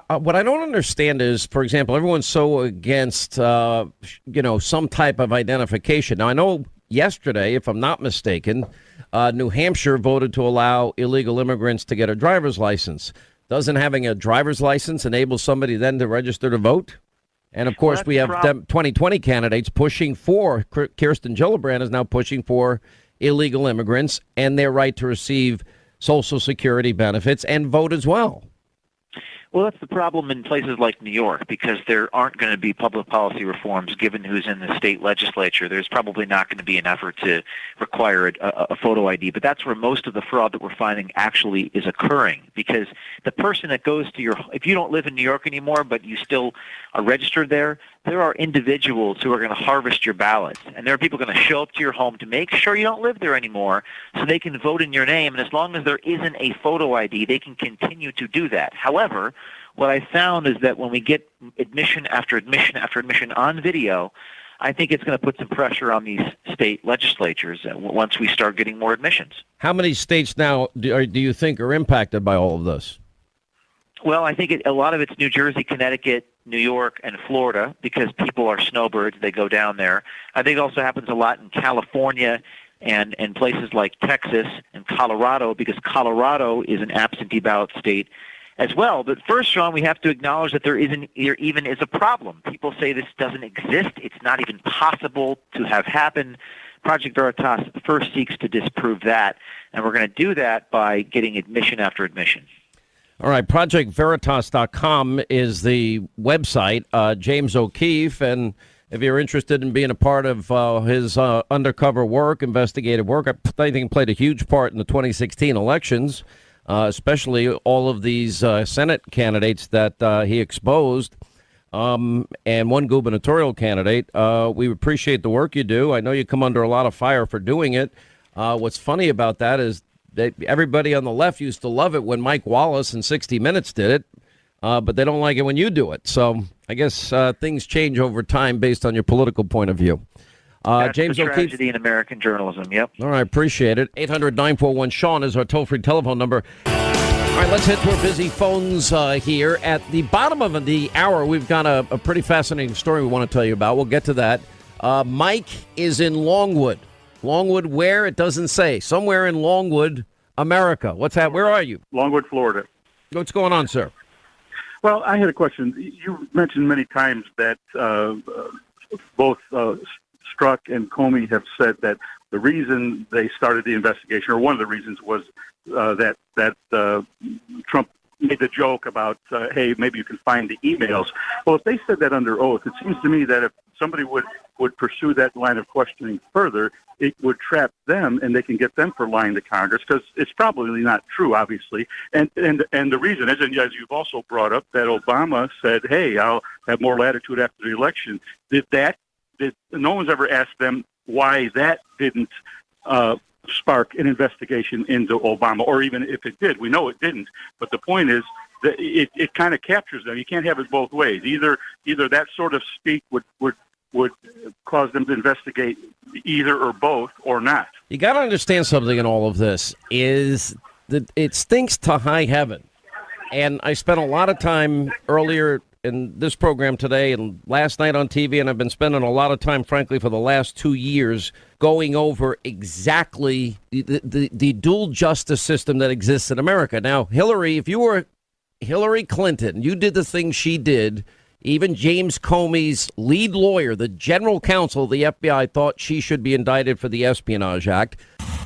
what I don't understand is, for example, everyone's so against, some type of identification. Now, I know yesterday, if I'm not mistaken, New Hampshire voted to allow illegal immigrants to get a driver's license. Doesn't having a driver's license enable somebody then to register to vote? And, of course, we have 2020 candidates pushing for, Kirsten Gillibrand is now pushing for illegal immigrants and their right to receive Social Security benefits and vote as well. Well, that's the problem in places like New York, because there aren't going to be public policy reforms given who's in the state legislature. There's probably not going to be an effort to require a photo ID, but that's where most of the fraud that we're finding actually is occurring, because the person that goes to if you don't live in New York anymore, but you still are registered there are individuals who are going to harvest your ballots, and there are people going to show up to your home to make sure you don't live there anymore so they can vote in your name, and as long as there isn't a photo ID, they can continue to do that. However, what I found is that when we get admission after admission after admission on video, I think it's going to put some pressure on these state legislatures once we start getting more admissions. How many states now do you think are impacted by all of this? Well, I think a lot of it's New Jersey, Connecticut, New York, and Florida, because people are snowbirds. They go down there. I think it also happens a lot in California and places like Texas and Colorado, because Colorado is an absentee ballot state as well. But first, Sean, we have to acknowledge that there even is a problem. People say this doesn't exist. It's not even possible to have happened. Project Veritas first seeks to disprove that, and we're going to do that by getting admission after admission. All right, ProjectVeritas.com is the website. James O'Keefe, and if you're interested in being a part of his undercover work, investigative work, I think he played a huge part in the 2016 elections, especially all of these Senate candidates that he exposed, and one gubernatorial candidate. We appreciate the work you do. I know you come under a lot of fire for doing it. What's funny about that is everybody on the left used to love it when Mike Wallace in 60 Minutes did it, but they don't like it when you do it. So I guess things change over time based on your political point of view. That's James the O'Keefe. tragedy in American journalism, yep. All right, appreciate it. 800-941-SEAN is our toll-free telephone number. All right, let's head to our busy phones here. At the bottom of the hour, we've got a pretty fascinating story we want to tell you about. We'll get to that. Mike is in Longwood. Longwood where? It doesn't say. Somewhere in Longwood, America. What's that? Where are you? Longwood, Florida. What's going on, sir? Well, I had a question. You mentioned many times that both Strzok and Comey have said that the reason they started the investigation, or one of the reasons, was that Trump made the joke about, hey, maybe you can find the emails. Well, if they said that under oath, it seems to me that if somebody would pursue that line of questioning further, it would trap them, and they can get them for lying to Congress, because it's probably not true, obviously. And the reason is, and as you've also brought up, that Obama said, hey, I'll have more latitude after the election. No one's ever asked them why that didn't spark an investigation into Obama, or even if it did. We know it didn't, but the point is that it kind of captures them. You can't have it both ways. Either that sort of speak would cause them to investigate either or both, or not. You got to understand something in all of this is that it stinks to high heaven. And I spent a lot of time earlier in this program today and last night on TV, and I've been spending a lot of time, frankly, for the last 2 years going over exactly the dual justice system that exists in America. Now, Hillary, if you were Hillary Clinton, you did the thing she did. Even James Comey's lead lawyer, the general counsel of the FBI, thought she should be indicted for the Espionage Act.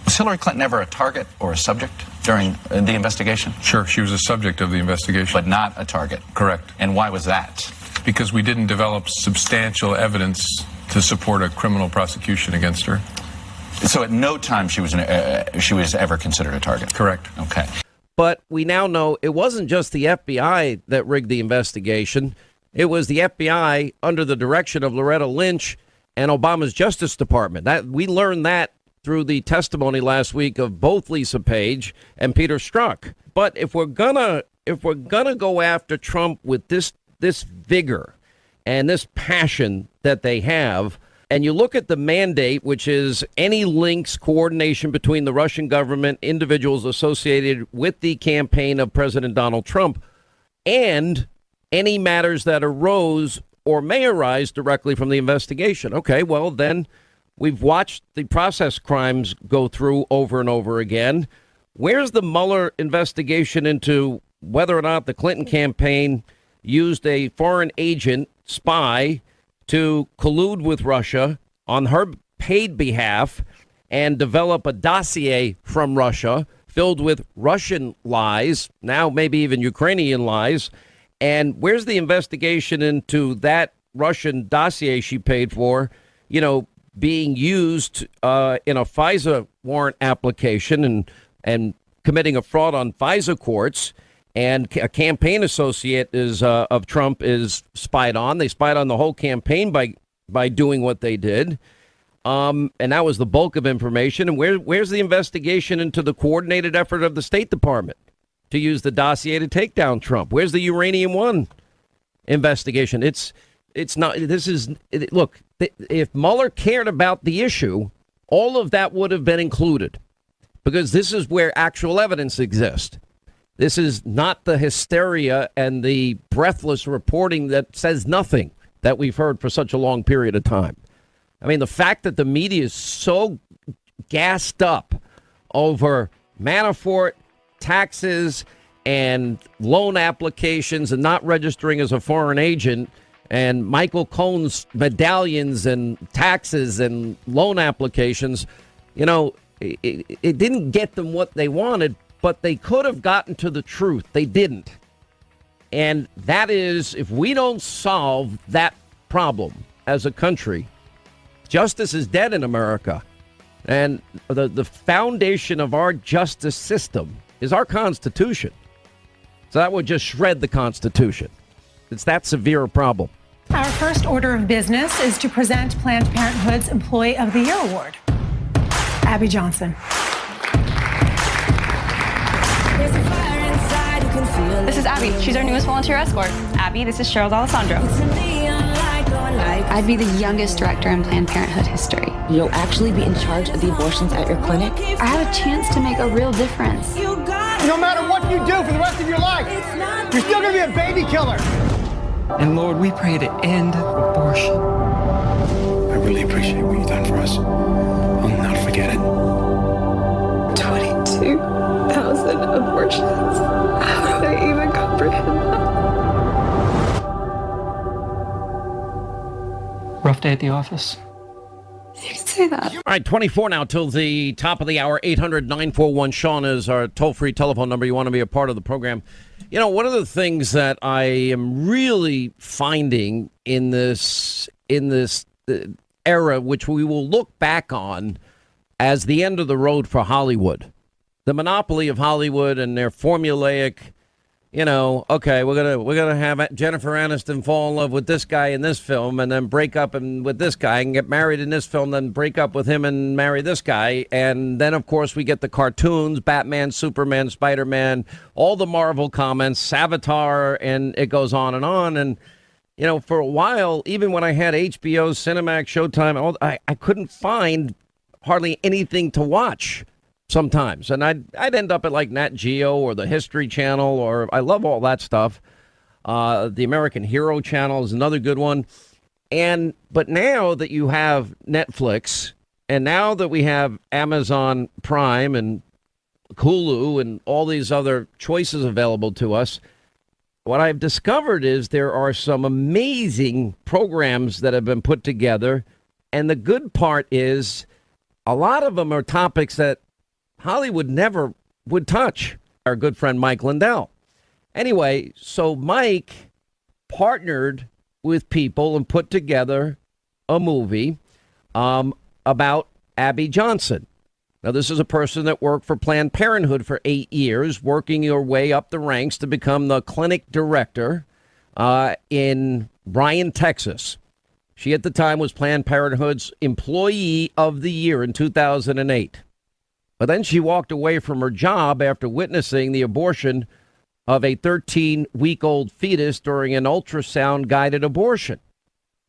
Was Hillary Clinton ever a target or a subject during the investigation? Sure, she was a subject of the investigation. But not a target? Correct. And why was that? Because we didn't develop substantial evidence to support a criminal prosecution against her. So at no time she was ever considered a target? Correct. Okay. But we now know it wasn't just the FBI that rigged the investigation. It was the FBI under the direction of Loretta Lynch and Obama's Justice Department. That we learned that through the testimony last week of both Lisa Page and Peter Strzok. But if we're gonna go after Trump with this vigor and this passion that they have, and you look at the mandate, which is any links, coordination between the Russian government, individuals associated with the campaign of President Donald Trump, and any matters that arose or may arise directly from the investigation. Okay, well, then we've watched the process crimes go through over and over again. Where's the Mueller investigation into whether or not the Clinton campaign used a foreign agent, spy, to collude with Russia on her paid behalf and develop a dossier from Russia filled with Russian lies, now maybe even Ukrainian lies? And where's the investigation into that Russian dossier she paid for, being used in a FISA warrant application and committing a fraud on FISA courts? And a campaign associate of Trump is spied on. They spied on the whole campaign by doing what they did. And that was the bulk of information. And where's the investigation into the coordinated effort of the State Department to use the dossier to take down Trump? Where's the Uranium One investigation? It's not. Look, if Mueller cared about the issue, all of that would have been included, because this is where actual evidence exists. This is not the hysteria and the breathless reporting that says nothing that we've heard for such a long period of time. I mean, the fact that the media is so gassed up over Manafort, taxes, and loan applications and not registering as a foreign agent, and Michael Cohen's medallions and taxes and loan applications, it didn't get them what they wanted, but they could have gotten to the truth. They didn't. And that is, if we don't solve that problem as a country, justice is dead in America. And the foundation of our justice system is our Constitution. So that would just shred the Constitution. It's that severe a problem. Our first order of business is to present Planned Parenthood's Employee of the Year Award. Abby Johnson. This is Abby. She's our newest volunteer escort. Abby, this is Cheryl D'Alessandro. I'd be the youngest director in Planned Parenthood history. You'll actually be in charge of the abortions at your clinic? I have a chance to make a real difference. No matter what you do for the rest of your life, you're still going to be a baby killer. And Lord, we pray to end abortion. I really appreciate what you've done for us. I'll not forget it. 22. abortions. How do they even comprehend that? Rough day at the office. You can say that. All right, 24 now till the top of the hour. 800-941-SEAN is our toll-free telephone number. You want to be a part of the program. You know, one of the things that I am really finding in this era, which we will look back on as the end of the road for Hollywood, the monopoly of Hollywood and their formulaic, you know, okay, we're gonna have Jennifer Aniston fall in love with this guy in this film, and then break up with this guy and get married in this film, then break up with him and marry this guy, and then of course we get the cartoons, Batman, Superman, Spider-Man, all the Marvel comments, Avatar, and it goes on. And you know, for a while, even when I had HBO, Cinemax, Showtime, I couldn't find hardly anything to watch. Sometimes, and I'd end up at like Nat Geo or the History Channel, or I love all that stuff. The American Hero Channel is another good one. But now that you have Netflix, and now that we have Amazon Prime and Hulu and all these other choices available to us, what I've discovered is there are some amazing programs that have been put together. And the good part is a lot of them are topics that Hollywood never would touch. Our good friend Mike Lindell. Anyway, so Mike partnered with people and put together a movie about Abby Johnson. Now, this is a person that worked for Planned Parenthood for 8 years, working your way up the ranks to become the clinic director in Bryan, Texas. She, at the time, was Planned Parenthood's Employee of the Year in 2008. But then she walked away from her job after witnessing the abortion of a 13-week-old fetus during an ultrasound-guided abortion.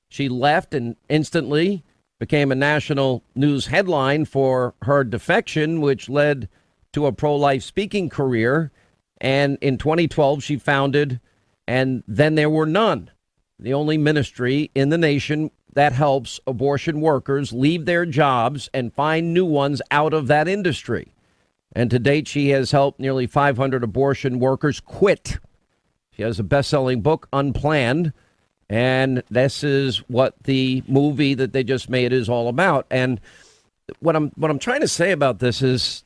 She left and instantly became a national news headline for her defection, which led to a pro-life speaking career. And in 2012, she founded And Then There Were None, the only ministry in the nation that helps abortion workers leave their jobs and find new ones out of that industry. And to date, she has helped nearly 500 abortion workers quit. She has a best-selling book, Unplanned, and this is what the movie that they just made is all about. And what I'm trying to say about this is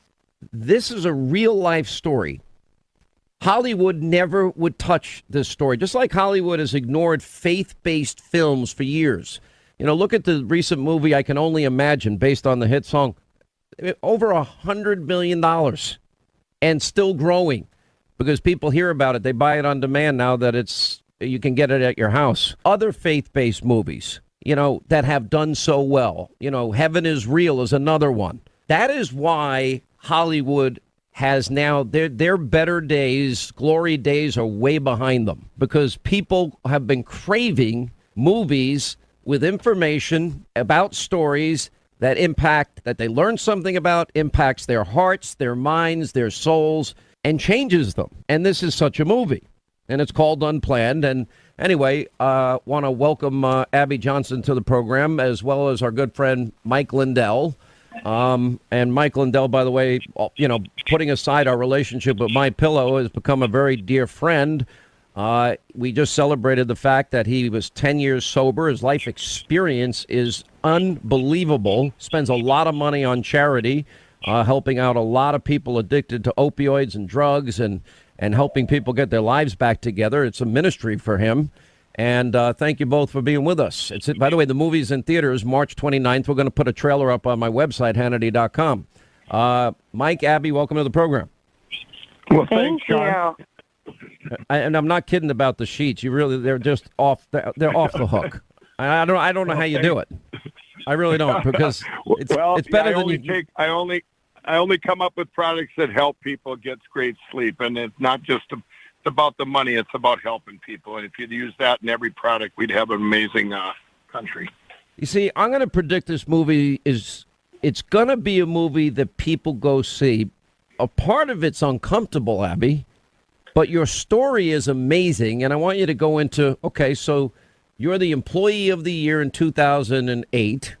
a real-life story. Hollywood never would touch this story, just like Hollywood has ignored faith-based films for years. You know, look at the recent movie, I Can Only Imagine, based on the hit song. Over $100 million and still growing because people hear about it. They buy it on demand now that you can get it at your house. Other faith-based movies, you know, that have done so well. You know, Heaven is Real is another one. That is why Hollywood has now their better days, glory days are way behind them because people have been craving movies with information about stories that impact, that they learn something about, impacts their hearts, their minds, their souls, and changes them. And this is such a movie. And it's called Unplanned. And anyway, want to welcome Abby Johnson to the program, as well as our good friend Mike Lindell. And Mike Lindell, by the way, you know, putting aside our relationship with My Pillow, has become a very dear friend. We just celebrated the fact that he was 10 years sober. His life experience is unbelievable. Spends a lot of money on charity, helping out a lot of people addicted to opioids and drugs and helping people get their lives back together. It's a ministry for him. And thank you both for being with us. By the way, the movie's in theaters March 29th. We're going to put a trailer up on my website, Hannity.com. Mike, Abby, welcome to the program. Well, thank you. And I'm not kidding about the sheets. They're just off. They're off the hook. I don't know how you do it. I really don't, because it's better than you. I only come up with products that help people get great sleep, and it's not just about the money. It's about helping people. And if you'd use that in every product, we'd have an amazing country. You see, I'm going to predict this movie it's going to be a movie that people go see. A part of it's uncomfortable, Abby. But your story is amazing, and I want you to go into, okay, so you're the Employee of the Year in 2008.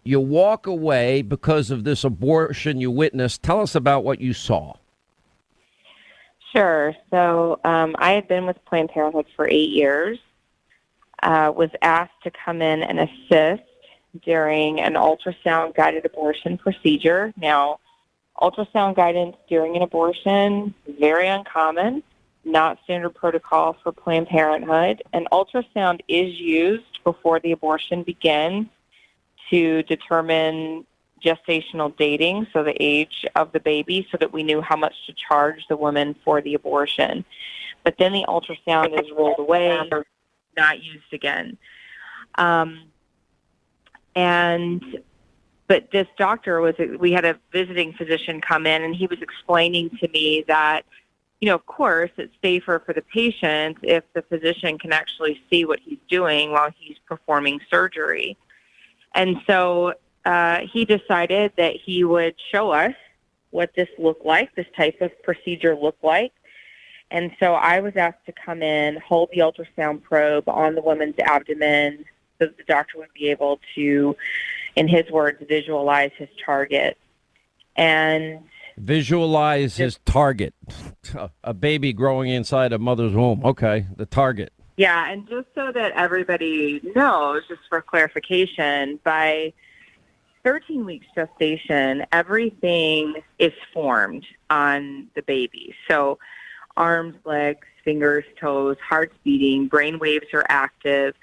You walk away because of this abortion you witnessed. Tell us about what you saw. Sure. So I had been with Planned Parenthood for 8 years, was asked to come in and assist during an ultrasound-guided abortion procedure. Now, ultrasound guidance during an abortion, very uncommon, not standard protocol for Planned Parenthood. An ultrasound is used before the abortion begins to determine gestational dating, so the age of the baby, so that we knew how much to charge the woman for the abortion. But then the ultrasound is rolled away, not used again. But this doctor we had a visiting physician come in, and he was explaining to me that, of course, it's safer for the patient if the physician can actually see what he's doing while he's performing surgery. And so he decided that he would show us what this looked like, this type of procedure looked like. And so I was asked to come in, hold the ultrasound probe on the woman's abdomen so that the doctor would be able to, in his words, visualize his target. And visualize his target, a baby growing inside a mother's womb. Okay, the target. Yeah, and just so that everybody knows, just for clarification, by 13 weeks gestation, everything is formed on the baby. So arms, legs, fingers, toes, heart's beating, brain waves are active.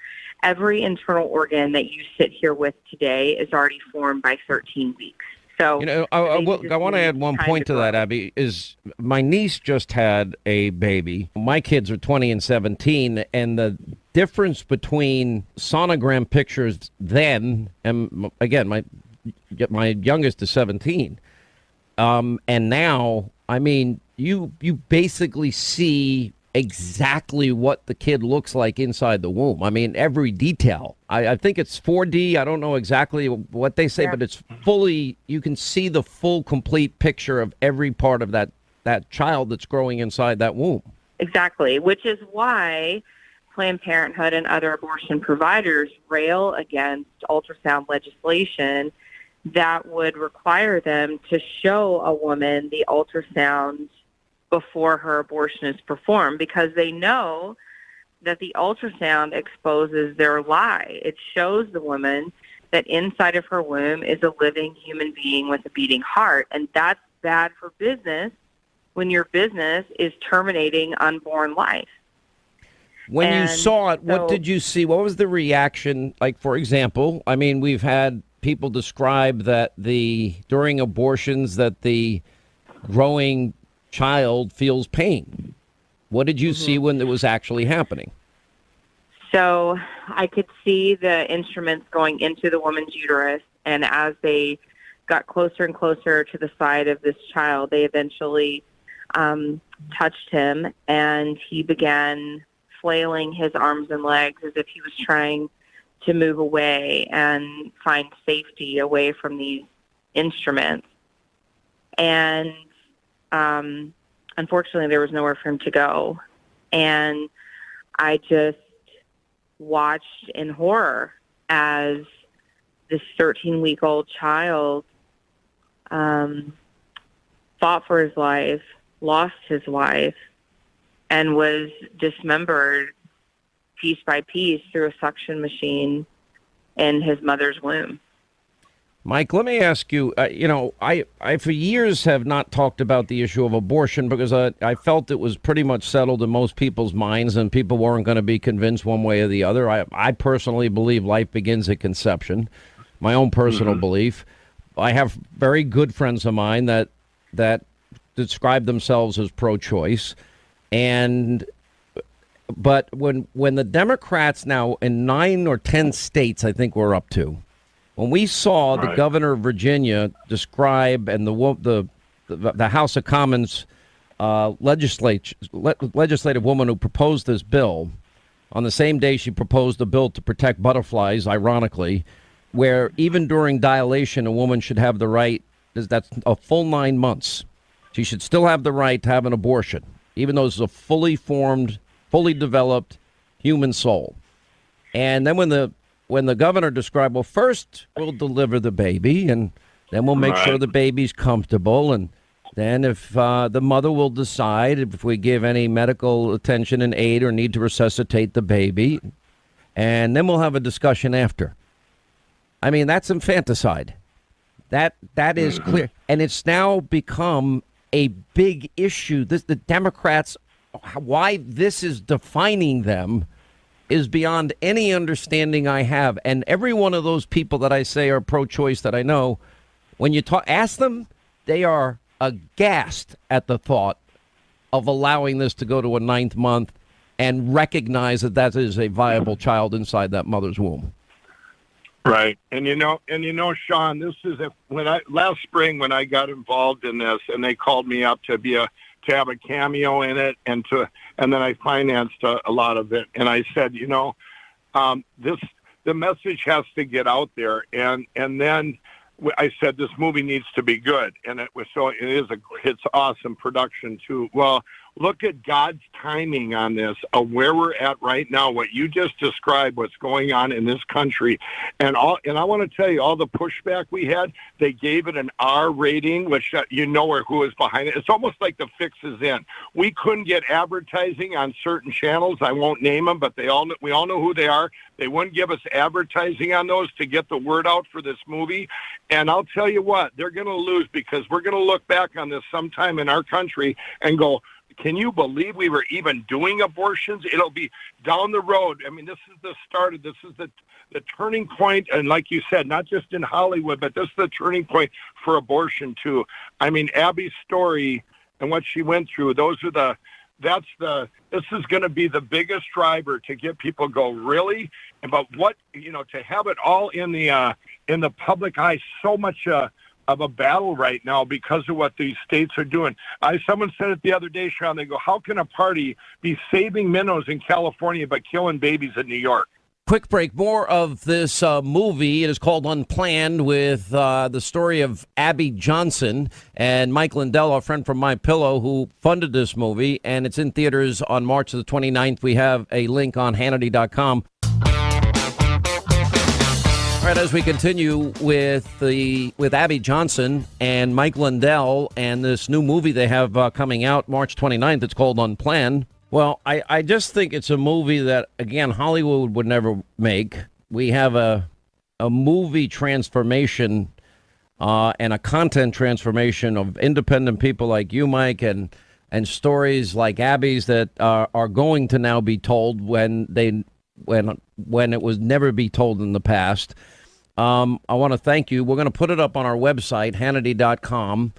Every internal organ that you sit here with today is already formed by 13 weeks. So, I want to add one point to that, Abby, is my niece just had a baby. My kids are 20 and 17, and the difference between sonogram pictures then, and again, my youngest is 17, and now, I mean, you basically see exactly what the kid looks like inside the womb. I mean, every detail. I think it's 4D. I don't know exactly what they say, but it's fully, you can see the full, complete picture of every part of that child that's growing inside that womb. Exactly, which is why Planned Parenthood and other abortion providers rail against ultrasound legislation that would require them to show a woman the ultrasound before her abortion is performed, because they know that the ultrasound exposes their lie. It shows the woman that inside of her womb is a living human being with a beating heart, and that's bad for business when your business is terminating unborn life. When you saw it, what did you see? What was the reaction? Like, for example, I mean, we've had people describe that during abortions that the growing child feels pain. What did you see when it was actually happening? So I could see the instruments going into the woman's uterus, and as they got closer and closer to the side of this child, they eventually touched him, and he began flailing his arms and legs as if he was trying to move away and find safety away from these instruments. And unfortunately, there was nowhere for him to go. And I just watched in horror as this 13-week-old child fought for his life, lost his life, and was dismembered piece by piece through a suction machine in his mother's womb. Mike, let me ask you, I for years have not talked about the issue of abortion because I felt it was pretty much settled in most people's minds and people weren't going to be convinced one way or the other. I personally believe life begins at conception, my own personal belief. I have very good friends of mine that describe themselves as pro-choice. But when the Democrats now in 9 or 10 states, I think we're up to, when we saw the governor of Virginia describe and the House of Commons legislative woman who proposed this bill on the same day she proposed a bill to protect butterflies, ironically, where even during dilation, a woman should have the right, that's a full 9 months. She should still have the right to have an abortion, even though it's a fully formed, fully developed human soul. And then when the governor described, well, first we'll deliver the baby and then we'll make sure the baby's comfortable. And Then if the mother will decide if we give any medical attention and aid or need to resuscitate the baby, and then we'll have a discussion after. I mean, that's infanticide. That is clear. And it's now become a big issue. The Democrats, why this is defining them is beyond any understanding I have. And every one of those people that I say are pro-choice that I know, when you ask them, they are aghast at the thought of allowing this to go to a 9th month and recognize that that is a viable child inside that mother's womb. Right. And you know, Sean, this is last spring when I got involved in this and they called me up to have a cameo in it and then I financed a lot of it. And I said, the message has to get out there. And then I said, this movie needs to be good. And it's awesome production too. Well, look at God's timing on this, of where we're at right now, what you just described, what's going on in this country. And I want to tell you, all the pushback we had, they gave it an R rating, which who is behind it. It's almost like the fix is in. We couldn't get advertising on certain channels. I won't name them, but we all know who they are. They wouldn't give us advertising on those to get the word out for this movie. And I'll tell you what, they're going to lose, because we're going to look back on this sometime in our country and go, can you believe we were even doing abortions? It'll be down the road. I mean, this is the start of this is the turning point. And like you said, not just in Hollywood, but this is the turning point for abortion too. I mean, Abby's story and what she went through, this is going to be the biggest driver to get people go, really? But to have it all in the public eye, so much of a battle right now because of what these states are doing. Someone said it the other day, Sean, they go, how can a party be saving minnows in California but killing babies in New York? Quick break. More of this movie. It is called Unplanned, with the story of Abby Johnson and Mike Lindell, our friend from MyPillow, who funded this movie. And it's in theaters on March the 29th. We have a link on Hannity.com. All right, as we continue with Abby Johnson and Mike Lindell and this new movie they have coming out March 29th, it's called Unplanned. Well, I just think it's a movie that, again, Hollywood would never make. We have a movie transformation and a content transformation of independent people like you, Mike, and stories like Abby's that are going to now be told when it was never be told in the past. I want to thank you. We're going to put it up on our website, Hannity.com.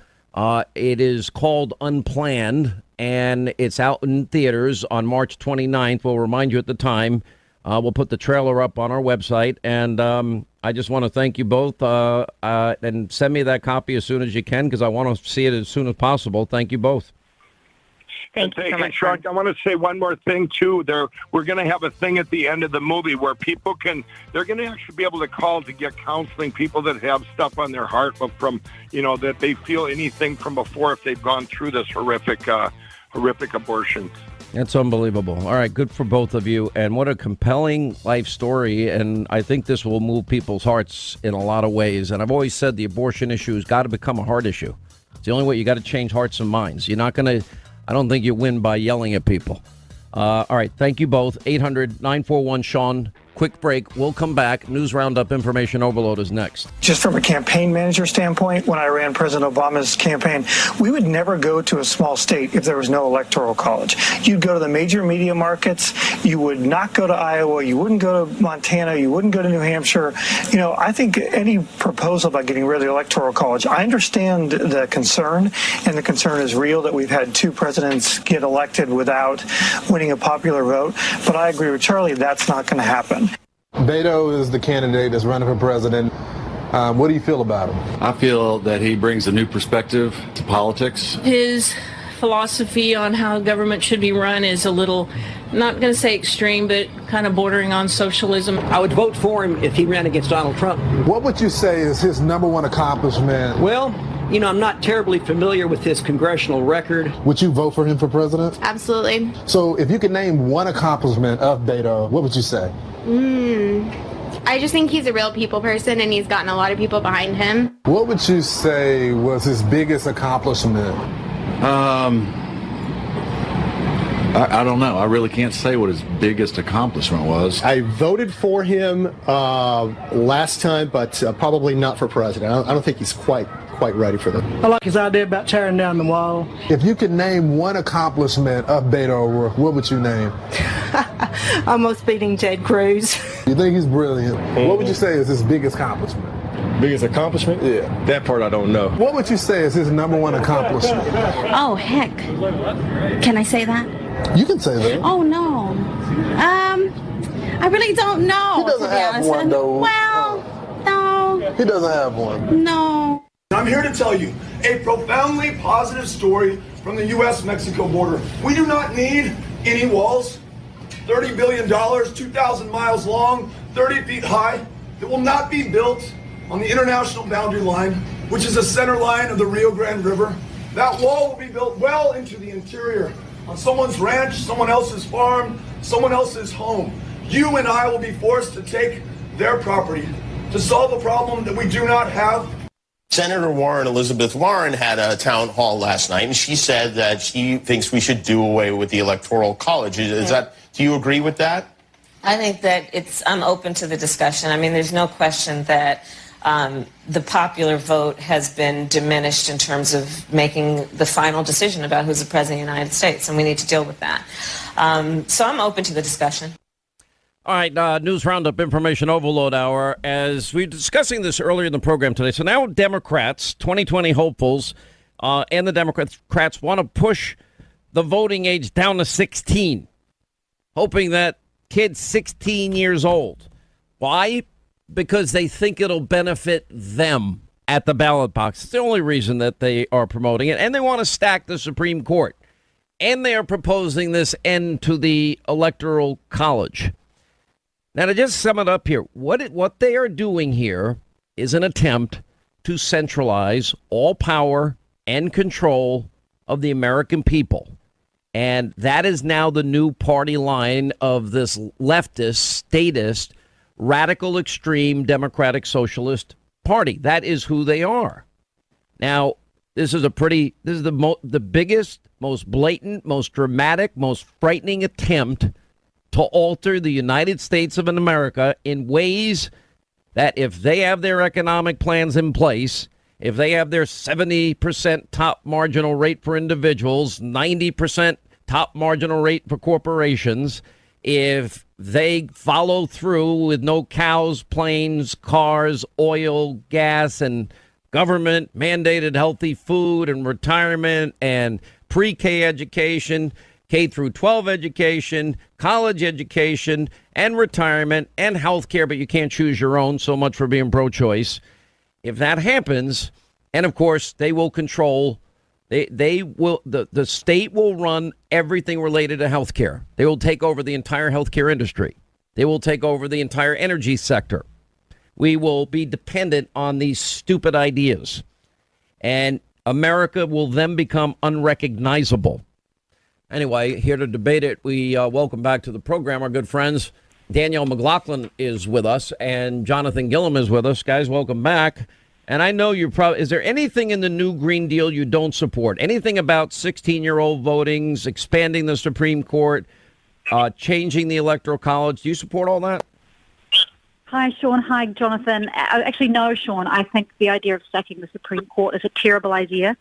It is called Unplanned, and it's out in theaters on March 29th. We'll remind you at the time. We'll put the trailer up on our website, and I just want to thank you both, and send me that copy as soon as you can, because I want to see it as soon as possible. Thank you both. Thank you so much. Sean, I want to say one more thing, too. We're going to have a thing at the end of the movie where people they're going to actually be able to call to get counseling, people that have stuff on their heart from, that they feel anything from before if they've gone through this horrific abortion. That's unbelievable. All right, good for both of you. And what a compelling life story. And I think this will move people's hearts in a lot of ways. And I've always said the abortion issue has got to become a heart issue. It's the only way. You got to change hearts and minds. You're not going to... I don't think you win by yelling at people. All right. Thank you both. 800-941-SEAN. Quick break. We'll come back. News Roundup Information Overload is next. Just from a campaign manager standpoint, when I ran President Obama's campaign, we would never go to a small state if there was no electoral college. You'd go to the major media markets. You would not go to Iowa. You wouldn't go to Montana. You wouldn't go to New Hampshire. I think any proposal about getting rid of the electoral college, I understand the concern, and the concern is real that we've had 2 presidents get elected without winning a popular vote. But I agree with Charlie, that's not going to happen. Beto is the candidate that's running for president. What do you feel about him? I feel that he brings a new perspective to politics. His philosophy on how government should be run is a little, not going to say extreme, but kind of bordering on socialism. I would vote for him if he ran against Donald Trump. What would you say is his number one accomplishment? Well, I'm not terribly familiar with his congressional record. Would you vote for him for president? Absolutely. So if you could name one accomplishment of Beto, what would you say? I just think he's a real people person, and he's gotten a lot of people behind him. What would you say was his biggest accomplishment? I don't know. I really can't say what his biggest accomplishment was. I voted for him last time, but probably not for president. I don't think he's quite ready for that. I like his idea about tearing down the wall. If you could name one accomplishment of Beto O'Rourke, what would you name? Almost beating Ted Cruz. You think he's brilliant. What would you say is his biggest accomplishment? Biggest accomplishment? Yeah, that part I don't know. What would you say is his number one accomplishment? Oh, heck. Can I say that? You can say that. Oh, no. I really don't know. He doesn't have one, though. Well, no. He doesn't have one. No. I'm here to tell you a profoundly positive story from the U.S.-Mexico border. We do not need any walls. $30 billion, 2,000 miles long, 30 feet high, that will not be built on the international boundary line, which is the center line of the Rio Grande River. That wall will be built well into the interior, on someone's ranch, someone else's farm, someone else's home. You and I will be forced to take their property to solve a problem that we do not have. Senator Warren, Elizabeth Warren, had a town hall last night, and she said that she thinks we should do away with the Electoral College. Is that? Do you agree with that? I think that I'm open to the discussion. I mean, there's no question that the popular vote has been diminished in terms of making the final decision about who's the president of the United States, and we need to deal with that. So I'm open to the discussion. All right, News Roundup Information Overload Hour. As we were discussing this earlier in the program today, so now Democrats, 2020 hopefuls, and the Democrats want to push the voting age down to 16, hoping that kids 16 years old. Why? Because they think it'll benefit them at the ballot box. It's the only reason that they are promoting it. And they want to stack the Supreme Court. And they are proposing this end to the Electoral College. Now, to just sum it up here, what they are doing here is an attempt to centralize all power and control of the American people. And that is now the new party line of this leftist, statist, radical extreme Democratic Socialist Party. That is who they are. Now, this is the biggest, most blatant, most dramatic, most frightening attempt to alter the United States of America in ways that if they have their economic plans in place, if they have their 70% top marginal rate for individuals, 90% top marginal rate for corporations, if they follow through with no cows, planes, cars, oil, gas, and government mandated healthy food and retirement and pre-K education, K through 12 education, college education, and retirement, and health care, but you can't choose your own. So much for being pro-choice. If that happens, and of course, they will control, the state will run everything related to health care. They will take over the entire healthcare industry. They will take over the entire energy sector. We will be dependent on these stupid ideas. And America will then become unrecognizable. Anyway, here to debate it, we welcome back to the program our good friends. Danielle McLaughlin is with us, and Jonathan Gillum is with us. Guys, welcome back. And I know you're probably, is there anything in the new Green Deal you don't support? Anything about 16-year-old votings, expanding the Supreme Court, changing the Electoral College? Do you support all that? Hi, Sean. Hi, Jonathan. Actually, no, Sean. I think the idea of stacking the Supreme Court is a terrible idea.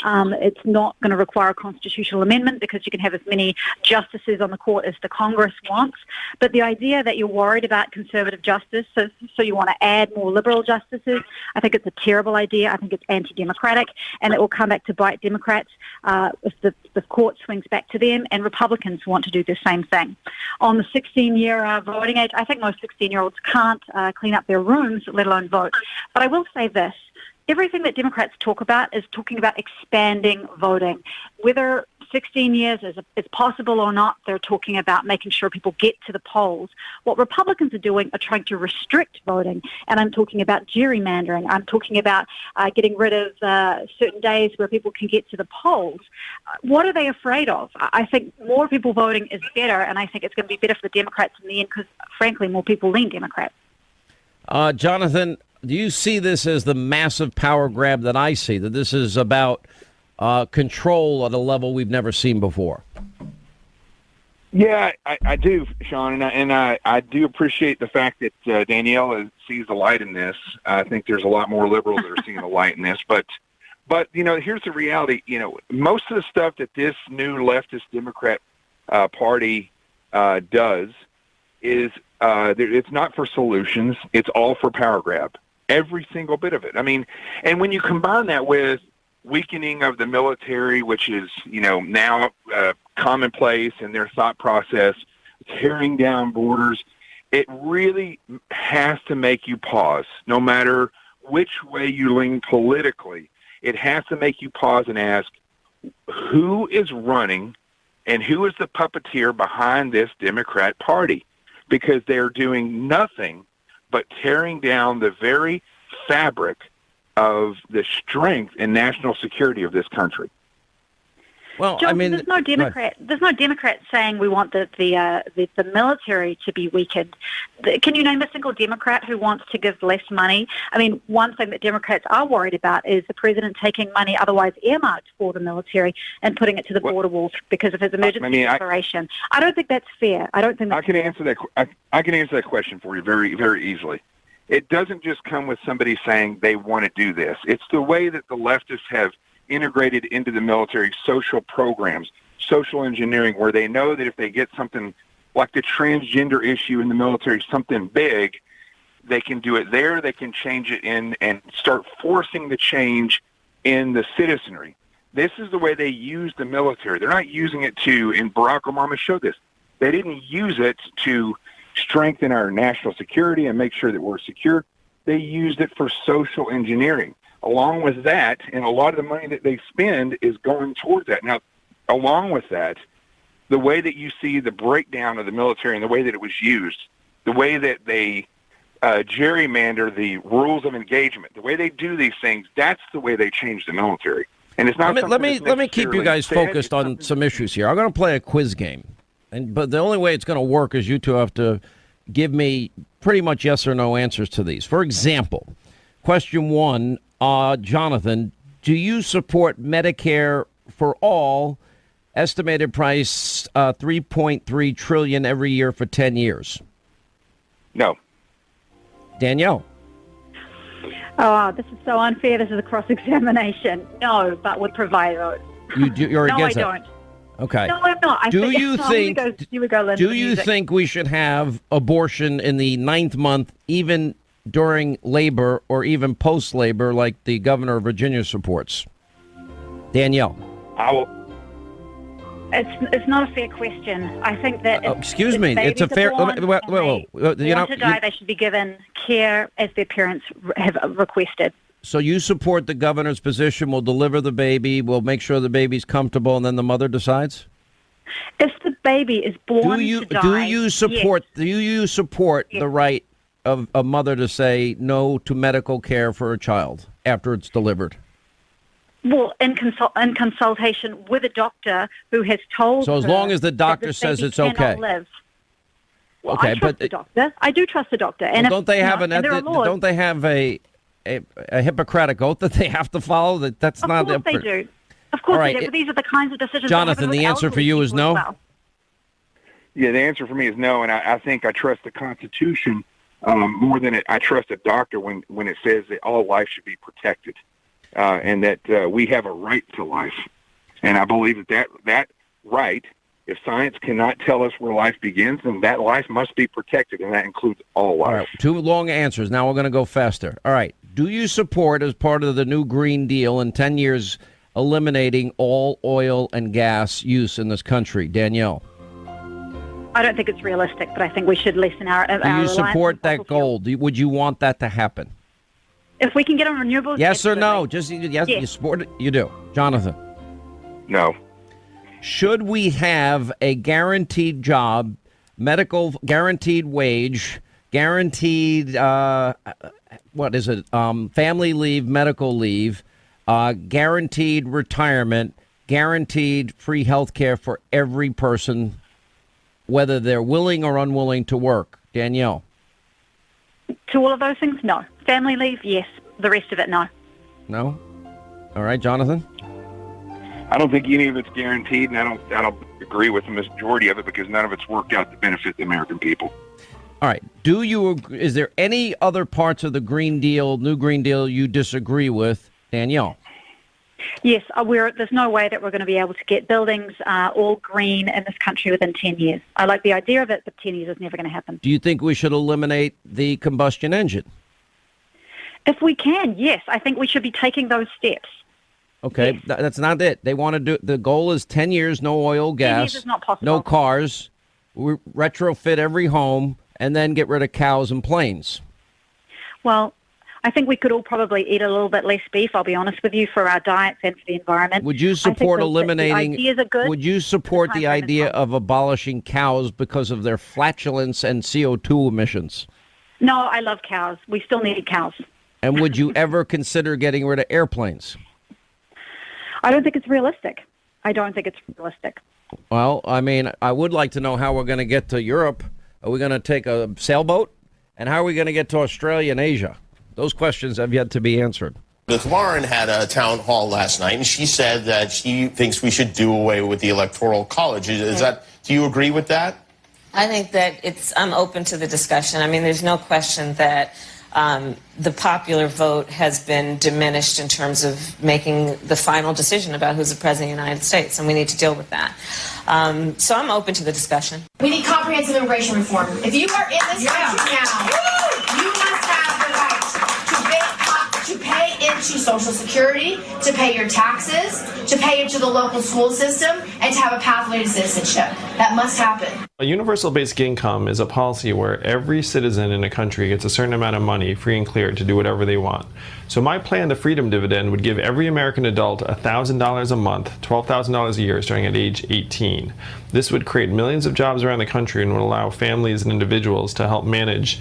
It's not going to require a constitutional amendment because you can have as many justices on the court as the Congress wants. But the idea that you're worried about conservative justice, so you want to add more liberal justices, I think it's a terrible idea. I think it's anti-democratic, and it will come back to bite Democrats if the court swings back to them, and Republicans want to do the same thing. On the 16-year voting age, I think most 16-year-olds can't clean up their rooms, let alone vote. But I will say this. Everything that Democrats talk about is talking about expanding voting. Whether 16 years is possible or not, they're talking about making sure people get to the polls. What Republicans are doing are trying to restrict voting, and I'm talking about gerrymandering. I'm talking about getting rid of certain days where people can get to the polls. What are they afraid of? I think more people voting is better, and I think it's going to be better for the Democrats in the end because, frankly, more people lean Democrat. Jonathan, do you see this as the massive power grab that I see, that this is about control at a level we've never seen before? Yeah, I do, Sean, and I do appreciate the fact that Danielle sees the light in this. I think there's a lot more liberals that are seeing the light in this, but here's the reality. Most of the stuff that this new leftist Democrat party does is it's not for solutions. It's all for power grab. Every single bit of it. I mean, and when you combine that with weakening of the military, which is, now commonplace in their thought process, tearing down borders, it really has to make you pause. No matter which way you lean politically, it has to make you pause and ask, who is running and who is the puppeteer behind this Democrat Party? Because they're doing nothing but tearing down the very fabric of the strength and national security of this country. Well, John, there's no Democrat saying we want the military to be weakened. Can you name a single Democrat who wants to give less money? I mean, one thing that Democrats are worried about is the president taking money otherwise earmarked for the military and putting it to the border walls because of his emergency declaration. I don't think that's fair. I don't think that's fair. I can answer that question for you very, very easily. It doesn't just come with somebody saying they want to do this. It's the way that the leftists have integrated into the military social programs, social engineering, where they know that if they get something like the transgender issue in the military, something big, they can do it there, they can change it in and start forcing the change in the citizenry. This is the way they use the military. They're not using it to, and Barack Obama showed this, they didn't use it to strengthen our national security and make sure that we're secure. They used it for social engineering. Along with that, and a lot of the money that they spend is going towards that. Now, along with that, the way that you see the breakdown of the military and the way that it was used, the way that they gerrymander the rules of engagement, the way they do these things, that's the way they change the military. And it's not. Let me keep you guys focused on some issues here. I'm going to play a quiz game, but the only way it's going to work is you two have to give me pretty much yes or no answers to these. For example, question one. Jonathan, do you support Medicare for all? Estimated price $3.3 trillion every year for 10 years. No. Danielle. Oh, this is so unfair. This is a cross-examination. No, but with Proviso. You're no, against I it? Don't. Okay. No, I'm not. Do you think we should have abortion in the 9th month, even during labor or even post-labor, like the governor of Virginia supports? Danielle. It's not a fair question. I think that excuse me, it's a fair. They should be given care as their parents have requested. So you support the governor's position? We'll deliver the baby. We'll make sure the baby's comfortable, and then the mother decides. If the baby is born to die, do you support? Yes. Do you support the right of a mother to say no to medical care for a child after it's delivered? Well, in consultation with a doctor who has told. So as long as the doctor says it's okay. Live. Well, okay, I trust the doctor. I do trust the doctor. And don't they have don't they have a Hippocratic oath that they have to follow? That's not. Of course they do. Of course they do. But these are the kinds of decisions. Jonathan, the answer for you is no. Well. Yeah, the answer for me is no, and I think I trust the Constitution more than I trust a doctor when it says that all life should be protected, and that we have a right to life. And I believe that right, if science cannot tell us where life begins, then that life must be protected, and that includes all life. All right, 2 long answers. Now we're going to go faster. All right. Do you support, as part of the new Green Deal in 10 years, eliminating all oil and gas use in this country? Danielle. I don't think it's realistic, but I think we should lessen our Do you support that goal? Would you want that to happen? If we can get on renewables. Yes or no? Just yes. You support it? You do. Jonathan. No. Should we have a guaranteed job, medical guaranteed wage, guaranteed what is it? Family leave, medical leave, guaranteed retirement, guaranteed free health care for every person, whether they're willing or unwilling to work? Danielle. To all of those things, no. Family leave, yes. The rest of it, no. No? All right, Jonathan? I don't think any of it's guaranteed, and I don't agree with the majority of it because none of it's worked out to benefit the American people. All right. Is there any other parts of the Green Deal, New Green Deal, you disagree with, Danielle? Yes, there's no way that we're going to be able to get buildings all green in this country within 10 years. I like the idea of it, but 10 years is never going to happen. Do you think we should eliminate the combustion engine? If we can, yes. I think we should be taking those steps. Okay, yes. That's not it. They want to do, the goal is 10 years, no oil, gas, 10 years is not possible. No cars, we retrofit every home, and then get rid of cows and planes. Well, I think we could all probably eat a little bit less beef, I'll be honest with you, for our diets and for the environment. Would you support eliminating, the ideas are good. Would you support the idea of abolishing cows because of their flatulence and CO2 emissions? No, I love cows. We still need cows. And would you ever consider getting rid of airplanes? I don't think it's realistic. Well, I mean, I would like to know how we're going to get to Europe. Are we going to take a sailboat? And how are we going to get to Australia and Asia? Those questions have yet to be answered. Elizabeth Warren had a town hall last night, and she said that she thinks we should do away with the Electoral College. Do you agree with that? I think that I'm open to the discussion. I mean, there's no question that the popular vote has been diminished in terms of making the final decision about who's the president of the United States, and we need to deal with that. So I'm open to the discussion. We need comprehensive immigration reform. If you are in this country now, you must have the right to pay into Social Security, to pay your taxes, to pay into the local school system, and to have a pathway to citizenship. That must happen. A universal basic income is a policy where every citizen in a country gets a certain amount of money free and clear to do whatever they want. So my plan, the Freedom Dividend, would give every American adult $1,000 a month, $12,000 a year starting at age 18. This would create millions of jobs around the country and would allow families and individuals to help manage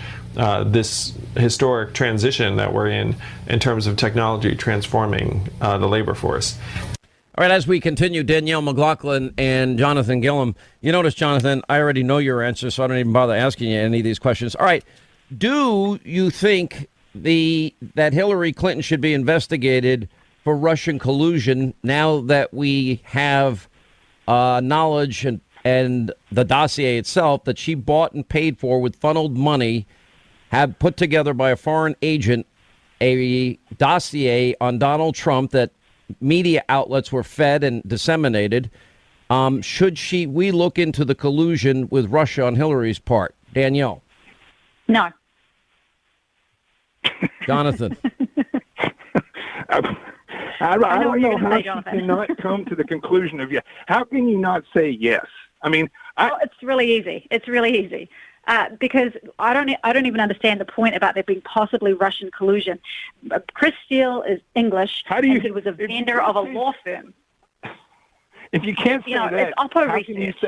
this historic transition that we're in terms of technology transforming the labor force. All right, as we continue, Danielle McLaughlin and Jonathan Gillum. You notice, Jonathan, I already know your answer, so I don't even bother asking you any of these questions. All right, do you think that Hillary Clinton should be investigated for Russian collusion now that we have knowledge and the dossier itself that she bought and paid for with funneled money, have put together by a foreign agent a dossier on Donald Trump that media outlets were fed and disseminated? Should we look into the collusion with Russia on Hillary's part? Danielle? No. Jonathan? I don't know how you cannot come to the conclusion of yes. How can you not say yes? I mean, it's really easy. Because I don't even understand the point about there being possibly Russian collusion. Chris Steele is English, and he was a vendor of a law firm. If you can't say that,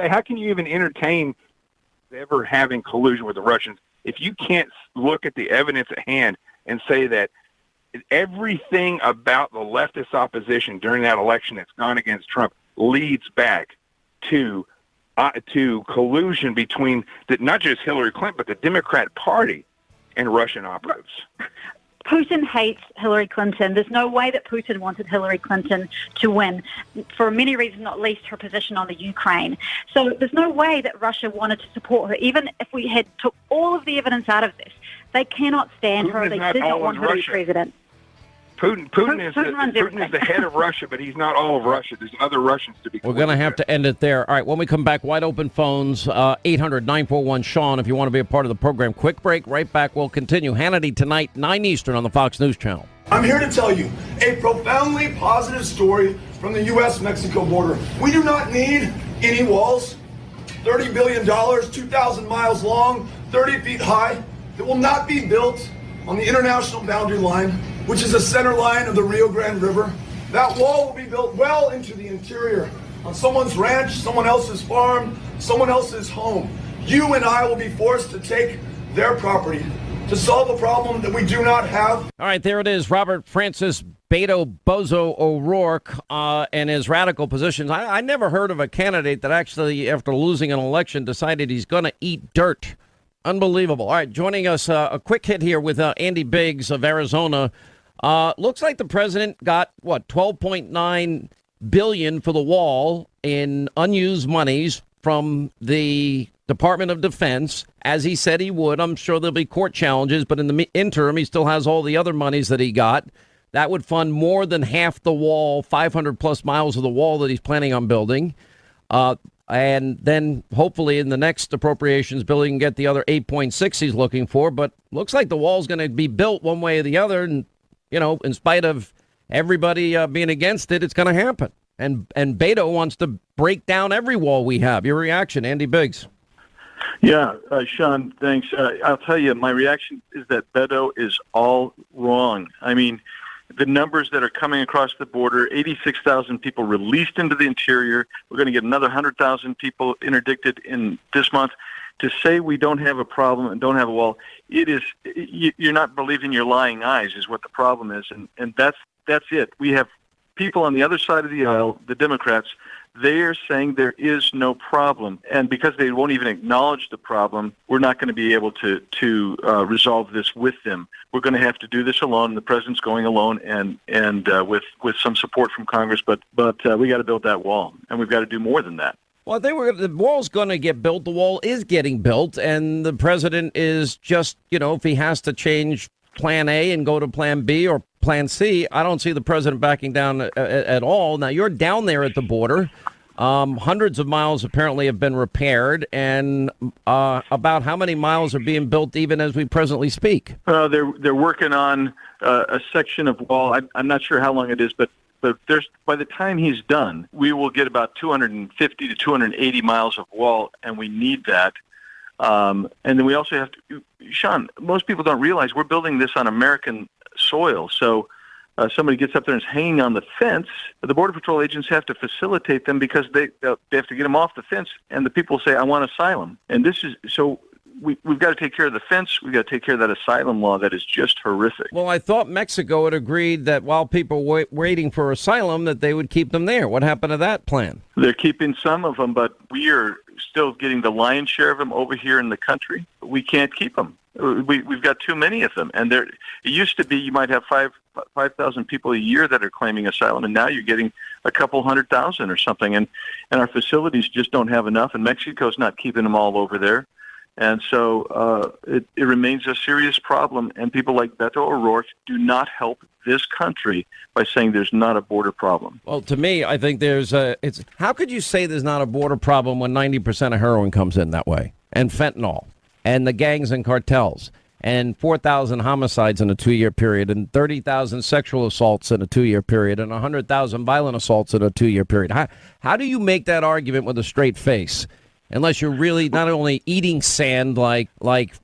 how can you even entertain ever having collusion with the Russians if you can't look at the evidence at hand and say that everything about the leftist opposition during that election that's gone against Trump leads back to collusion between not just Hillary Clinton, but the Democrat Party and Russian operatives? Putin hates Hillary Clinton. There's no way that Putin wanted Hillary Clinton to win, for many reasons, not least her position on the Ukraine. So there's no way that Russia wanted to support her, even if we had took all of the evidence out of this. They cannot stand her. They did not want her to be president. Putin is the head of Russia, but he's not all of Russia. There's other Russians to be. We're going to have to end it there. All right, when we come back, wide open phones, 800-941-SEAN if you want to be a part of the program. Quick break, right back. We'll continue. Hannity tonight, 9 Eastern on the Fox News Channel. I'm here to tell you a profoundly positive story from the U.S.-Mexico border. We do not need any walls. $30 billion, 2,000 miles long, 30 feet high. It will not be built on the international boundary line, which is the center line of the Rio Grande River. That wall will be built well into the interior, on someone's ranch, someone else's farm, someone else's home. You and I will be forced to take their property to solve a problem that we do not have. All right, there it is. Robert Francis Beto Bozo O'Rourke and his radical positions. I never heard of a candidate that actually, after losing an election, decided he's going to eat dirt. Unbelievable. All right, joining us, a quick hit here with Andy Biggs of Arizona. Looks like the president got, $12.9 billion for the wall in unused monies from the Department of Defense, as he said he would. I'm sure there'll be court challenges, but in the interim, he still has all the other monies that he got. That would fund more than half the wall, 500 plus miles of the wall that he's planning on building. And then hopefully in the next appropriations bill, he can get the other 8.6 he's looking for. But looks like the wall's going to be built one way or the other. And, in spite of everybody being against it, it's going to happen. And Beto wants to break down every wall we have. Your reaction, Andy Biggs? Yeah, Sean, thanks. I'll tell you, my reaction is that Beto is all wrong. I mean, the numbers that are coming across the border, 86,000 people released into the interior. We're going to get another 100,000 people interdicted in this month. To say we don't have a problem and don't have a wall, you're not believing your lying eyes is what the problem is. And that's it. We have people on the other side of the aisle, the Democrats, they are saying there is no problem. And because they won't even acknowledge the problem, we're not going to be able to resolve this with them. We're going to have to do this alone. The president's going alone and with some support from Congress. But we got to build that wall, and we've got to do more than that. Well, the wall's going to get built. The wall is getting built, and the president is just, if he has to change Plan A and go to Plan B or Plan C, I don't see the president backing down at all. Now, you're down there at the border. Hundreds of miles apparently have been repaired, and about how many miles are being built even as we presently speak? They're working on a section of wall. I'm not sure how long it is, but there's by the time he's done, we will get about 250 to 280 miles of wall, and we need that. And then we also have to, Sean, most people don't realize we're building this on American soil. So somebody gets up there and is hanging on the fence, the Border Patrol agents have to facilitate them because they have to get them off the fence, and the people say, I want asylum. And this is, so we've got to take care of the fence. We've got to take care of that asylum law that is just horrific. Well, I thought Mexico had agreed that while people were waiting for asylum, that they would keep them there. What happened to that plan? They're keeping some of them, but we are still getting the lion's share of them over here in the country. We can't keep them. We've got too many of them. And it used to be you might have 5,000 people a year that are claiming asylum, and now you're getting a couple 100,000 or something. And our facilities just don't have enough, and Mexico's not keeping them all over there. And so it remains a serious problem, and people like Beto O'Rourke do not help this country by saying there's not a border problem. Well, to me, I think how could you say there's not a border problem when 90% of heroin comes in that way, and fentanyl, and the gangs and cartels, and 4,000 homicides in a 2-year period, and 30,000 sexual assaults in a 2-year period, and 100,000 violent assaults in a 2-year period? How do you make that argument with a straight face? Unless you're really not only eating sand like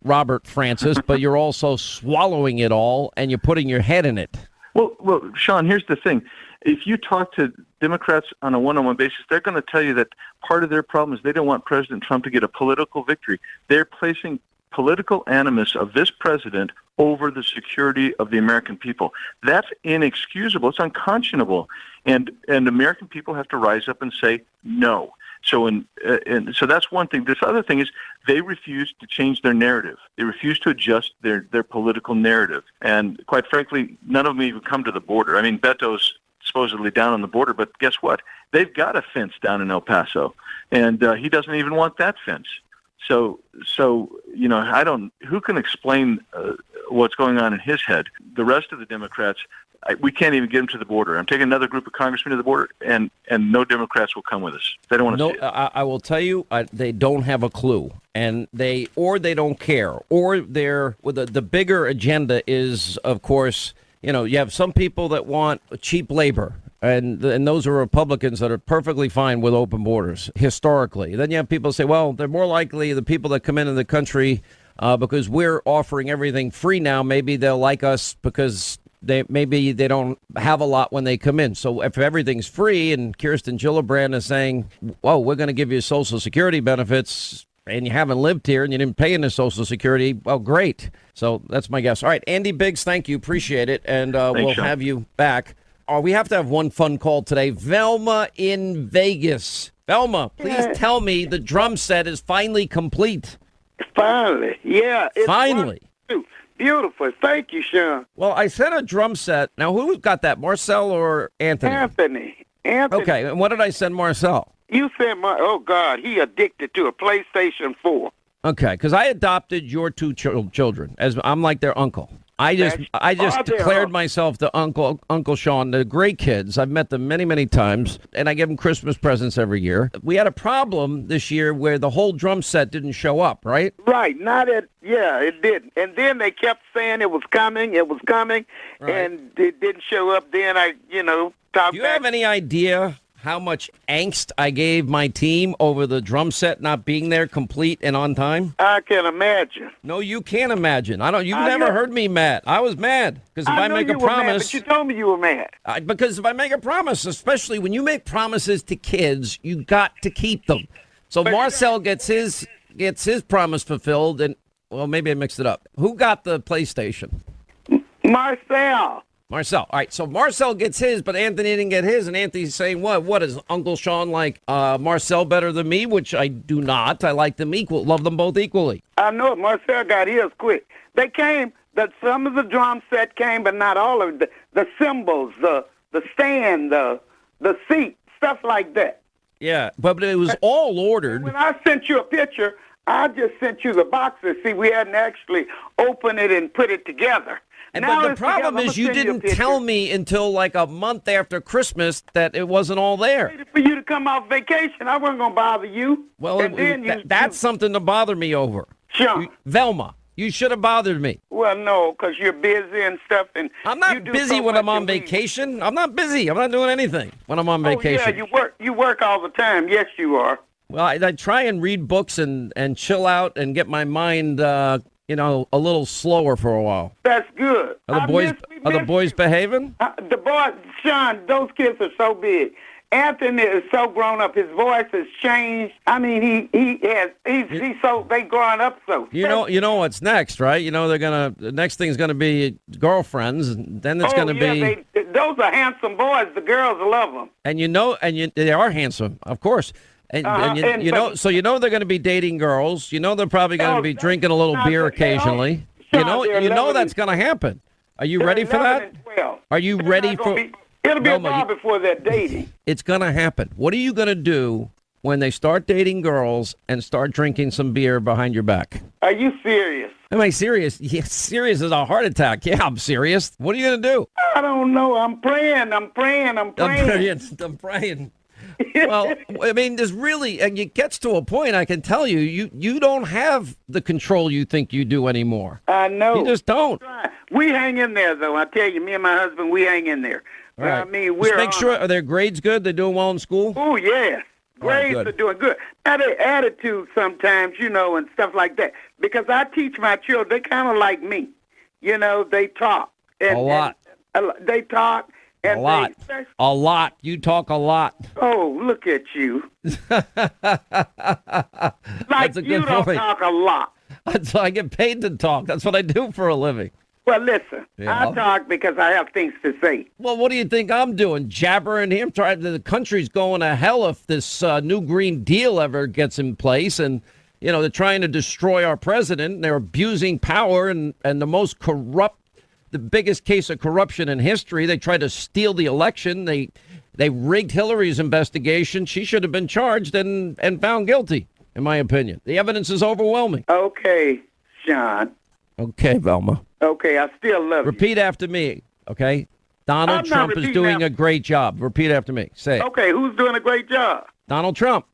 Robert Francis, but you're also swallowing it all and you're putting your head in it. Well, Sean, here's the thing. If you talk to Democrats on a one-on-one basis, they're going to tell you that part of their problem is they don't want President Trump to get a political victory. They're placing political animus of this president over the security of the American people. That's inexcusable. It's unconscionable. And American people have to rise up and say no. So so that's one thing. This other thing is they refuse to change their narrative. They refuse to adjust their political narrative. And quite frankly, none of them even come to the border. I mean, Beto's supposedly down on the border, but guess what? They've got a fence down in El Paso, and he doesn't even want that fence. So who can explain what's going on in his head? The rest of the Democrats, we can't even get them to the border. I'm taking another group of congressmen to the border, and no Democrats will come with us. They don't want to see it. I will tell you, they don't have a clue, and they don't care, or the bigger agenda is, of course, you have some people that want cheap labor. And those are Republicans that are perfectly fine with open borders historically. Then you have people say, well, they're more likely the people that come into the country because we're offering everything free now. Maybe they'll like us because they don't have a lot when they come in. So if everything's free and Kirsten Gillibrand is saying, well, we're going to give you Social Security benefits and you haven't lived here and you didn't pay into Social Security, well, great. So that's my guess. All right, Andy Biggs, thank you. Appreciate it. And we'll have you back. We have to have one fun call today. Velma in Vegas. Velma, please tell me the drum set is finally complete. Finally, yeah. Finally. Beautiful. Thank you, Sean. Well, I sent a drum set. Now, who got that, Marcel or Anthony? Anthony. Okay, and what did I send Marcel? You said, oh, God, he addicted to a PlayStation 4. Okay, because I adopted your two children, as I'm like their uncle. I just declared myself the Uncle Sean. They're great kids. I've met them many, many times, and I give them Christmas presents every year. We had a problem this year where the whole drum set didn't show up, right? Right. It didn't. And then they kept saying it was coming, right. And it didn't show up. Then talked Do you have any idea how much angst I gave my team over the drum set not being there complete and on time? I can imagine. No, you can't imagine. You've never heard me mad. I was mad because if I make a promise, mad, but you told me you were mad. Because if I make a promise, especially when you make promises to kids, you got to keep them. So Marcel gets his promise fulfilled, and well, maybe I mixed it up. Who got the PlayStation? Marcel. All right, so Marcel gets his, but Anthony didn't get his, and Anthony's saying, what is Uncle Sean like Marcel better than me, which I do not. I like them love them both equally. I know it. Marcel got his quick. They came, some of the drum set came, but not all of it. The cymbals, the stand, the seat, stuff like that. Yeah, but it was all ordered. When I sent you a picture, I just sent you the boxes. See, we hadn't actually opened it and put it together. But the problem is you didn't tell me until like a month after Christmas that it wasn't all there. For you to come off vacation, I wasn't going to bother you. Well, that's something to bother me over. Sure. Velma, you should have bothered me. Well, no, because you're busy and stuff. And I'm not busy when I'm on vacation. I'm not busy. I'm not doing anything when I'm on vacation. Yeah, you work all the time. Yes, you are. Well, I try and read books and chill out and get my mind a little slower for a while. That's good. Are the boys behaving? The boys, Sean, those kids are so big. Anthony is so grown up. His voice has changed. I mean, he's so, they growing up so. You know what's next, right? The next thing's gonna be girlfriends, and then it's gonna be. Those are handsome boys. The girls love them. And they are handsome, of course. So they're going to be dating girls. They're probably going to be drinking a little beer occasionally. That's going to happen. Are you ready for that? Are you ready for? It'll be a while before they're dating. It's going to happen. What are you going to do when they start dating girls and start drinking some beer behind your back? Are you serious? Am I serious? Yeah, serious as a heart attack. Yeah, I'm serious. What are you going to do? I don't know. I'm praying. Well, I mean, there's really, and it gets to a point, I can tell you don't have the control you think you do anymore. I know. You just don't. We hang in there, though. I tell you, me and my husband, we hang in there. Right. I mean, just make sure, are their grades good? They're doing well in school? Oh, yeah. Grades are doing good. Now, their attitude sometimes, and stuff like that. Because I teach my children, they kind of like me. They talk. A lot. They talk. A lot. You talk a lot. Oh, look at you. That's a good don't point. Talk a lot. So I get paid to talk. That's what I do for a living. Well, listen, I talk because I have things to say. Well, what do you think I'm doing? Jabbering here? The country's going to hell if this new Green Deal ever gets in place. And, they're trying to destroy our president. They're abusing power and the most corrupt, the biggest case of corruption in history. They tried to steal the election. They rigged Hillary's investigation. She should have been charged and found guilty, in my opinion. The evidence is overwhelming. Okay, Sean. Okay, Velma. Okay, I still love you. Repeat after me, okay? Donald Trump is doing a great job. Repeat after me. Say it. Okay, who's doing a great job? Donald Trump.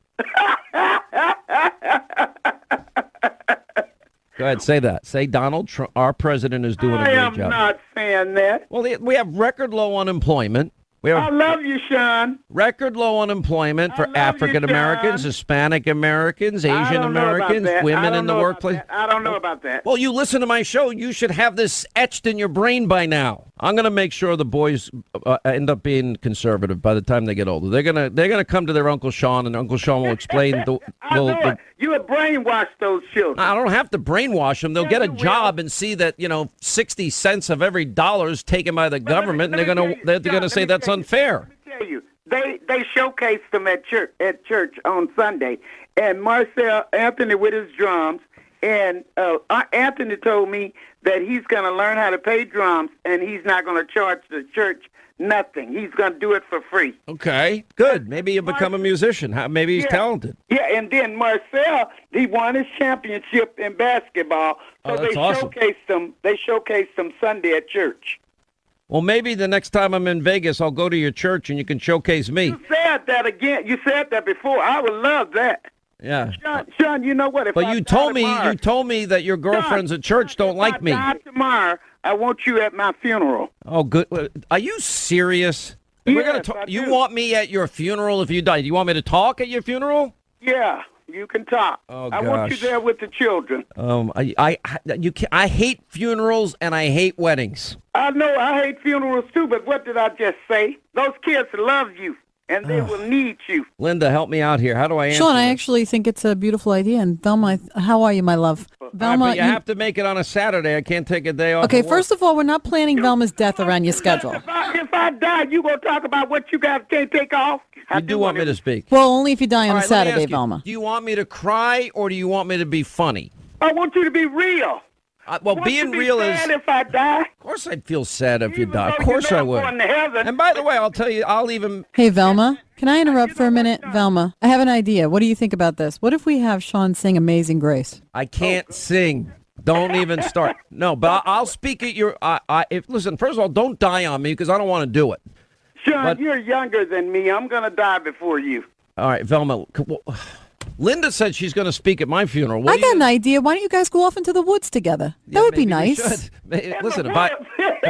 Go ahead, say that. Say Donald Trump, our president, is doing a great job. I am not saying that. Well, we have record low unemployment. I love you, Sean. Record low unemployment for African Americans, Hispanic Americans, Asian Americans, women in the workplace. I don't know about that. Well, you listen to my show. You should have this etched in your brain by now. I'm going to make sure the boys end up being conservative by the time they get older. They're gonna come to their Uncle Sean, and Uncle Sean will explain. You would brainwash those children. I don't have to brainwash them. They'll get a job and see that 60 cents of every dollar is taken by the government, and they're gonna say that's unfair. Let me tell you, they showcased them at church on Sunday, and Anthony with his drums, And Anthony told me that he's going to learn how to play drums, and he's not going to charge the church nothing. He's going to do it for free. Okay, good. Maybe you'll become a musician. Maybe he's talented. Yeah, and then Marcel, he won his championship in basketball, so that's awesome. They showcased him Sunday at church. Well, maybe the next time I'm in Vegas, I'll go to your church and you can showcase me. You said that again. You said that before. I would love that. Yeah. Sean, you know what? But you told me that your girlfriends at church don't like me. If I die tomorrow, I want you at my funeral. Oh, good. Are you serious? We're gonna talk. You want me at your funeral if you die? Do you want me to talk at your funeral? Yeah, you can talk. Oh, I want you gosh. there with the children. I hate funerals and I hate weddings. I know I hate funerals too, but what did I just say? Those kids love you, and they will need you. Linda, help me out here. How do I answer Sean, I this? actually think it's a beautiful idea. And Velma, how are you, my love? Velma, but you have to make it on a Saturday. I can't take a day off. Okay, of work. first of all, we're not planning Velma's death around your schedule. If I die, you gonna talk about what you guys can't take off? You do want me to speak. Well, only if you die on All a right, let me Saturday, ask you, Velma. do you want me to cry or do you want me to be funny? I want you to be real. Well, being real is. Sad if I die. Of course, I'd feel sad if you die. Of though course, you know I I'm would. going to heaven. And by the way, I'll tell you, I'll even. Hey, Velma, can I interrupt for a minute? Velma, I have an idea. What do you think about this? What if we have Sean sing Amazing Grace? I can't sing. Don't even start. No, but I'll speak at your. Listen, first of all, don't die on me because I don't want to do it. Sean, you're younger than me. I'm gonna die before you. All right, Velma. Linda said she's going to speak at my funeral. I got an idea. Why don't you guys go off into the woods together? That would be maybe we nice. should. Listen, if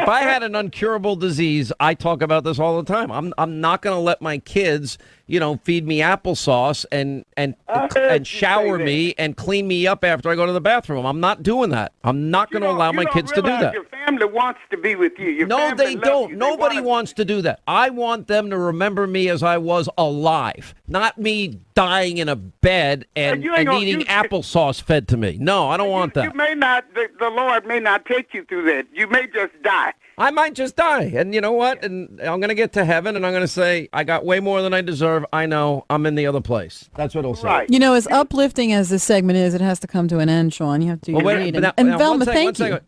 I had an uncurable disease, I talk about this all the time. I'm not going to let my kids, feed me applesauce and shower me and clean me up after I go to the bathroom. I'm not doing that. I'm not going to allow my kids to do that. Your family wants to be with you. No, they don't. Nobody wants to do that. I want them to remember me as I was alive, not me dying in a bed and needing applesauce fed to me. No, I don't want that. You may not. The Lord may not take you through that. You may just die. I might just die. And you know what? And I'm going to get to heaven and I'm going to say, I got way more than I deserve. I know I'm in the other place. That's what it'll say. Right. As uplifting as this segment is, it has to come to an end, Sean. You have to do your read. And Velma, thank you.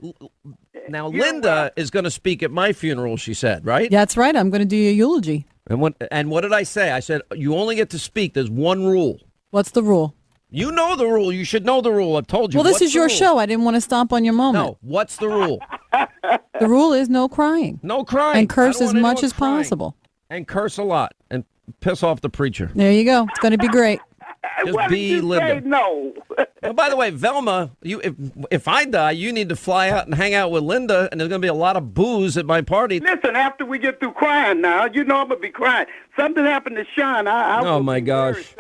Now, Linda is going to speak at my funeral, she said, right? That's right. I'm going to do your eulogy. And what did I say? I said, you only get to speak. There's one rule. What's the rule? You know the rule. You should know the rule. I've told you. Well, this is your show. I didn't want to stomp on your moment. No. What's the rule? The rule is no crying. No crying. And curse as much as crying. possible. And curse a lot. And piss off the preacher. There you go. It's going to be great. Just be Linda. No. Oh, by the way, Velma, if I die, you need to fly out and hang out with Linda, and there's going to be a lot of booze at my party. Listen, after we get through crying now, I'm going to be crying. Something happened to Sean. Oh, my gosh.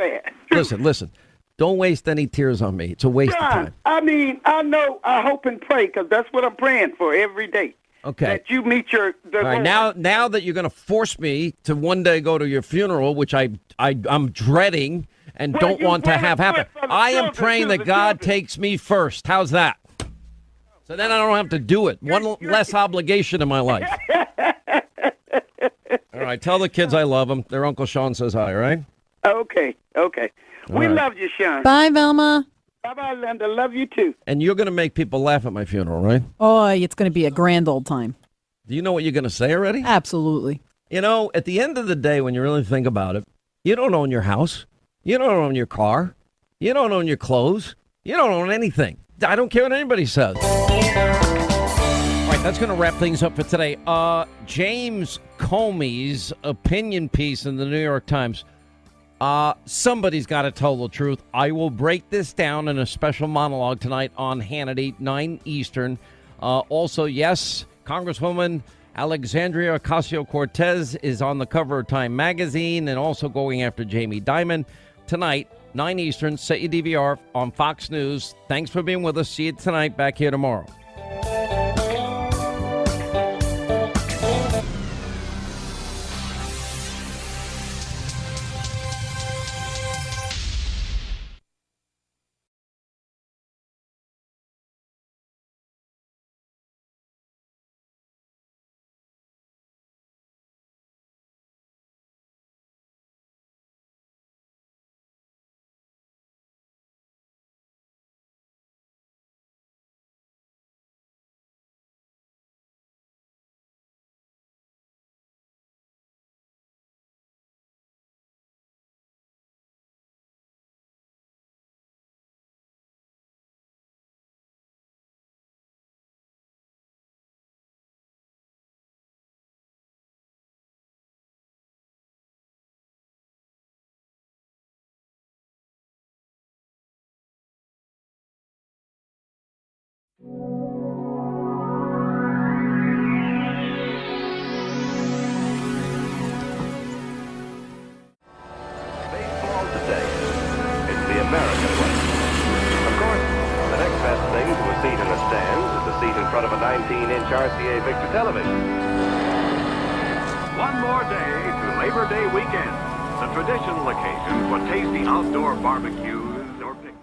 Listen. Don't waste any tears on me. It's a waste of time. I mean, I hope and pray, because that's what I'm praying for every day. Okay. That you meet the All right, now that you're going to force me to one day go to your funeral, which I'm dreading and don't want to have happen, I am praying that God takes me first. How's that? So then I don't have to do it. One less obligation in my life. All right, tell the kids I love them. Their Uncle Sean says hi, all right? Okay. We love you, Sean. Bye, Velma. Bye-bye, Linda. Love you, too. And you're going to make people laugh at my funeral, right? Oh, it's going to be a grand old time. Do you know what you're going to say already? Absolutely. At the end of the day, when you really think about it, you don't own your house. You don't own your car. You don't own your clothes. You don't own anything. I don't care what anybody says. All right, that's going to wrap things up for today. James Comey's opinion piece in the New York Times. Somebody's got to tell the truth. I will break this down in a special monologue tonight on Hannity, 9 Eastern. Also, yes, Congresswoman Alexandria Ocasio-Cortez is on the cover of Time magazine and also going after Jamie Dimon. Tonight, 9 Eastern, set your DVR on Fox News. Thanks for being with us. See you tonight. Back here tomorrow. Baseball today. It's the American way. Of course, the next best thing to a seat in the stands is a seat in front of a 19-inch RCA Victor television. One more day to Labor Day weekend, the traditional occasion for tasty outdoor barbecues or picnics.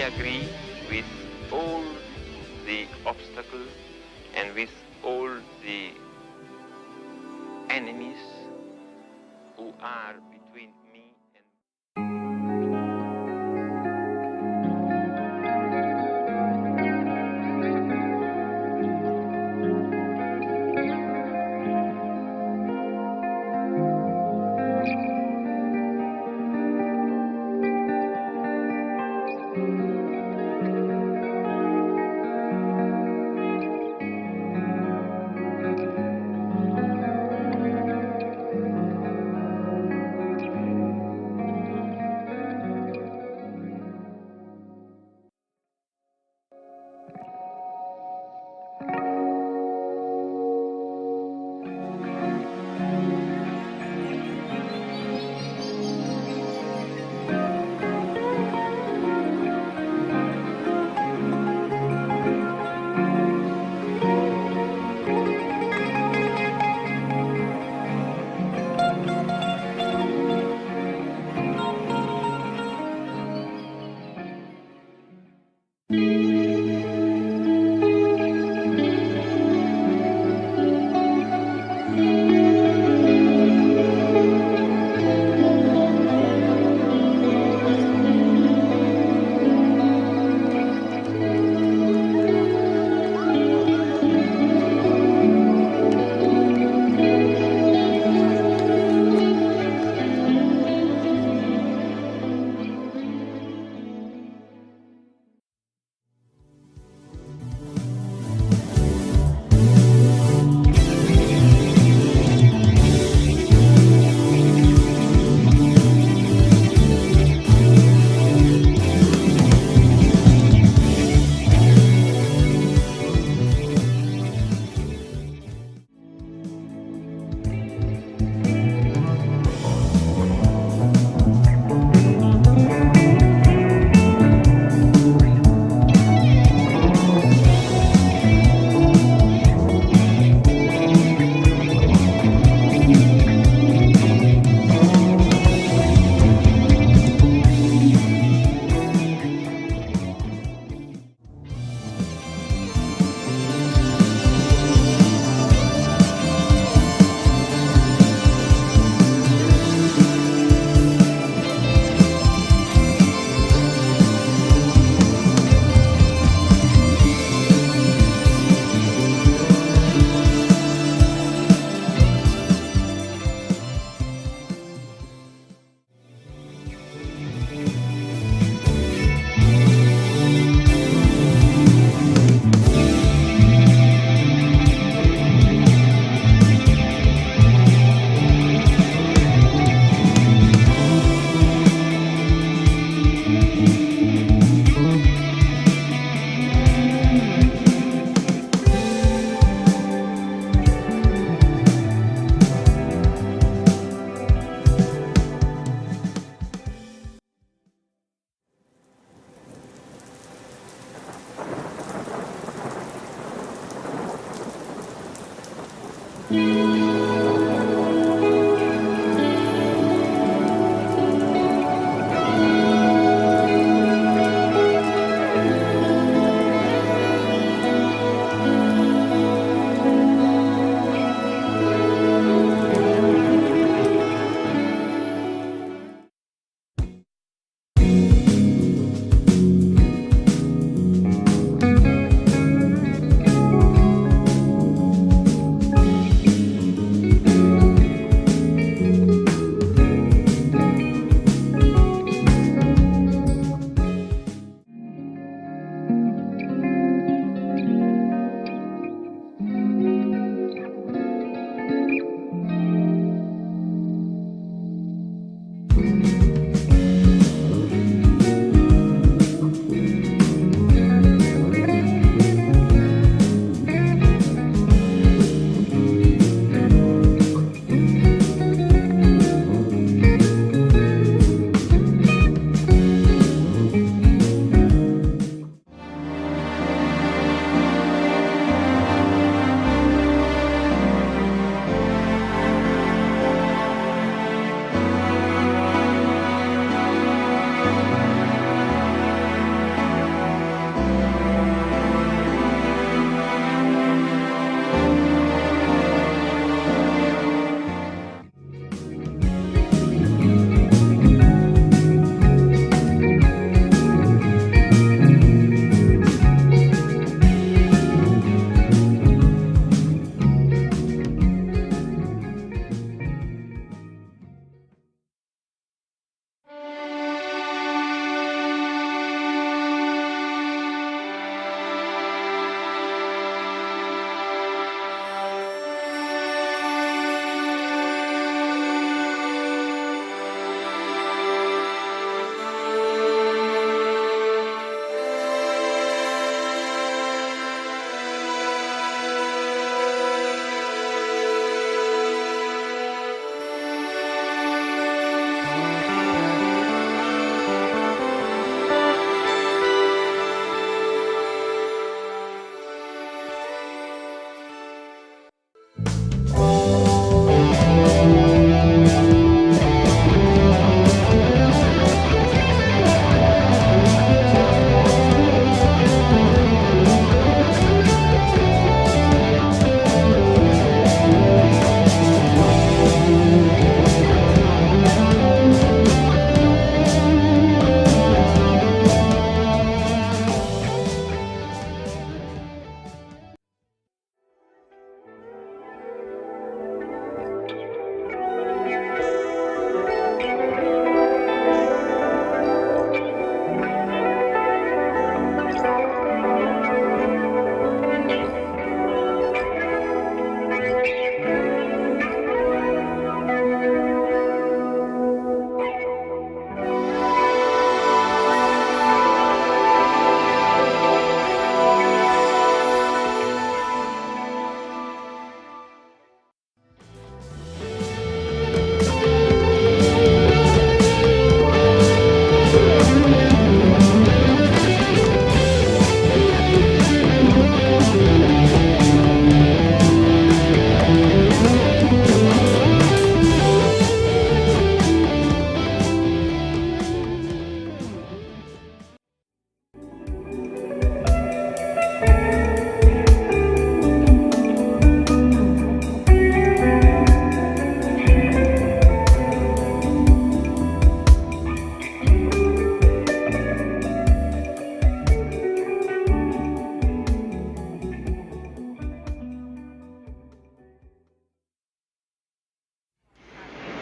agree with all the obstacles and with all the enemies who are between me and...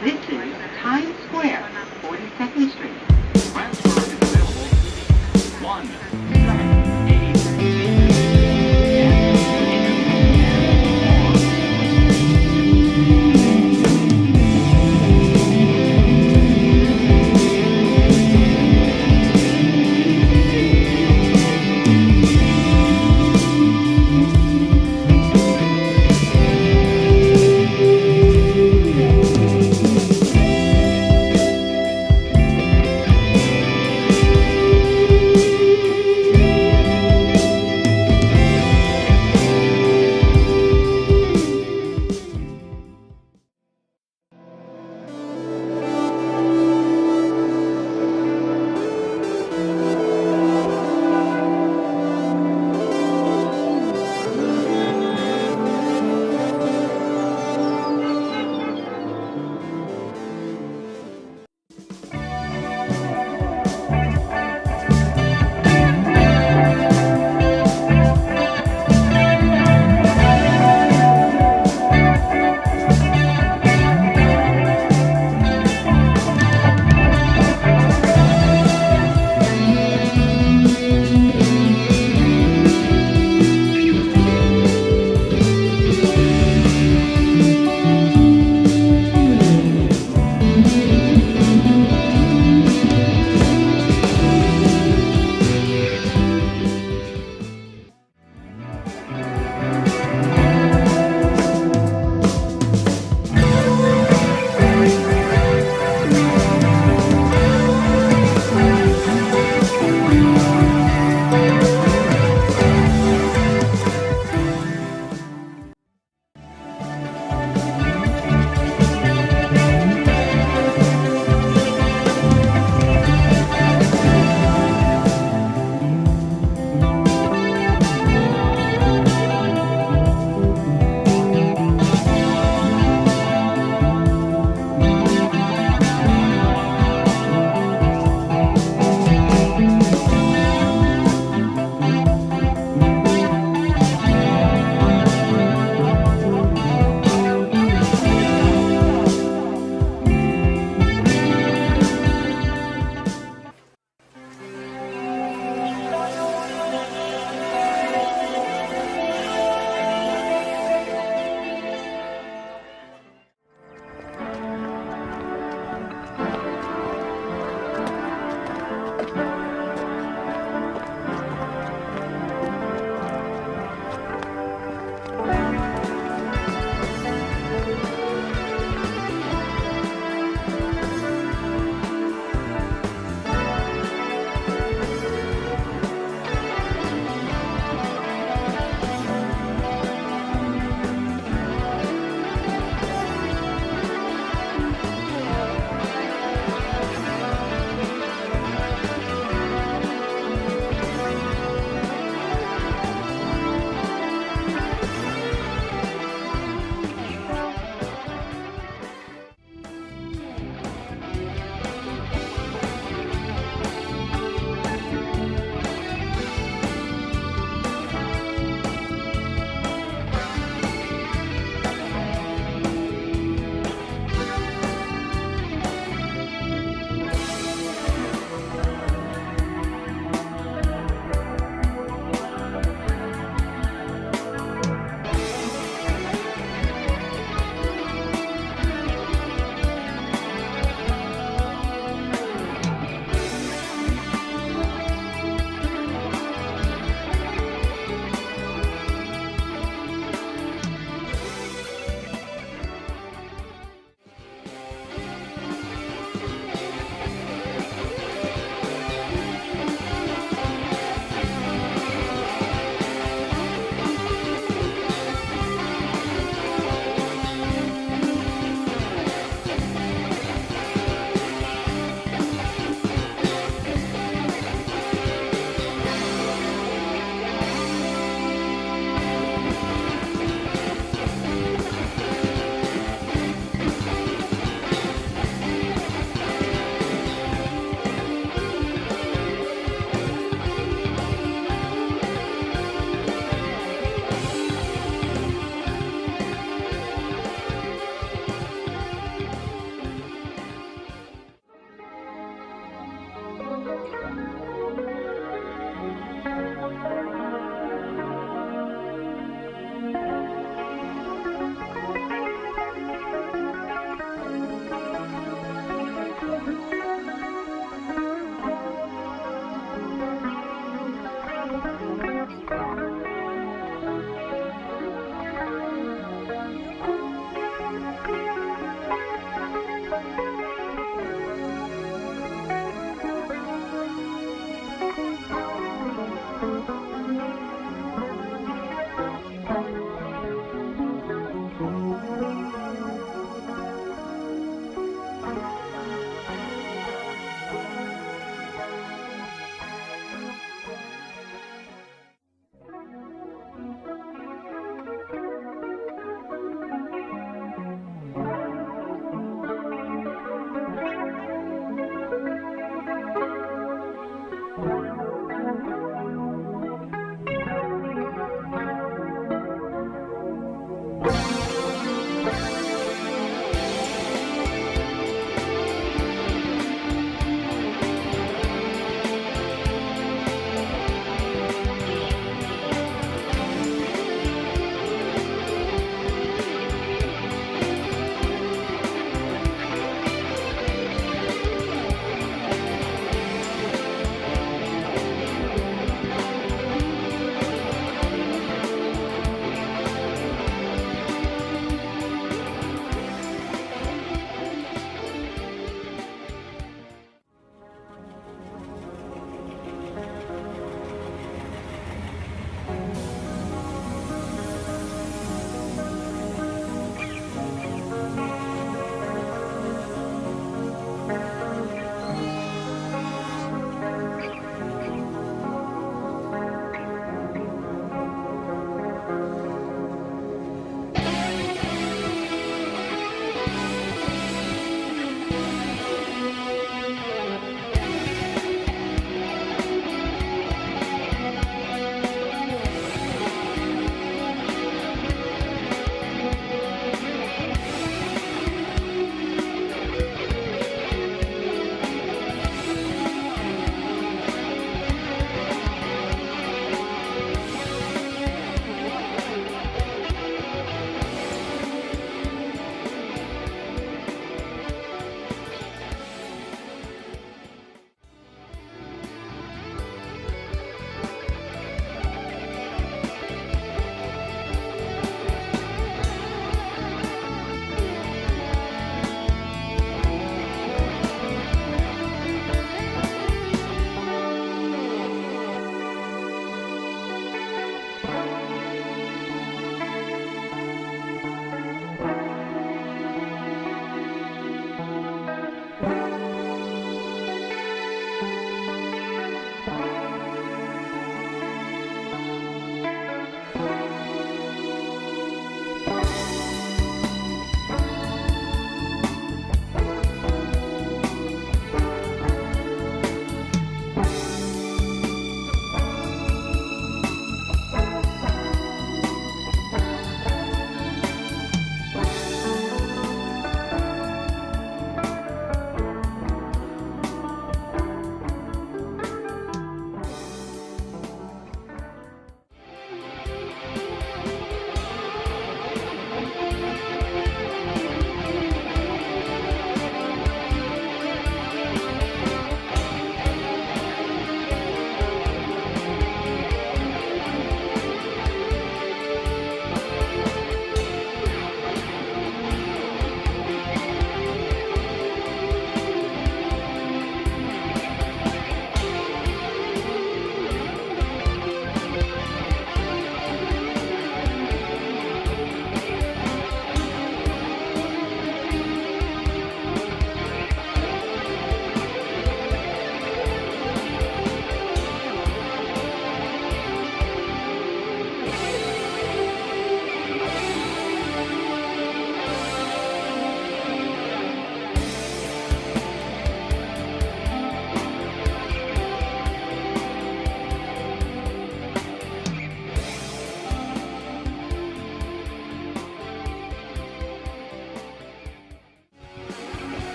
This is Times Square, 42nd Street.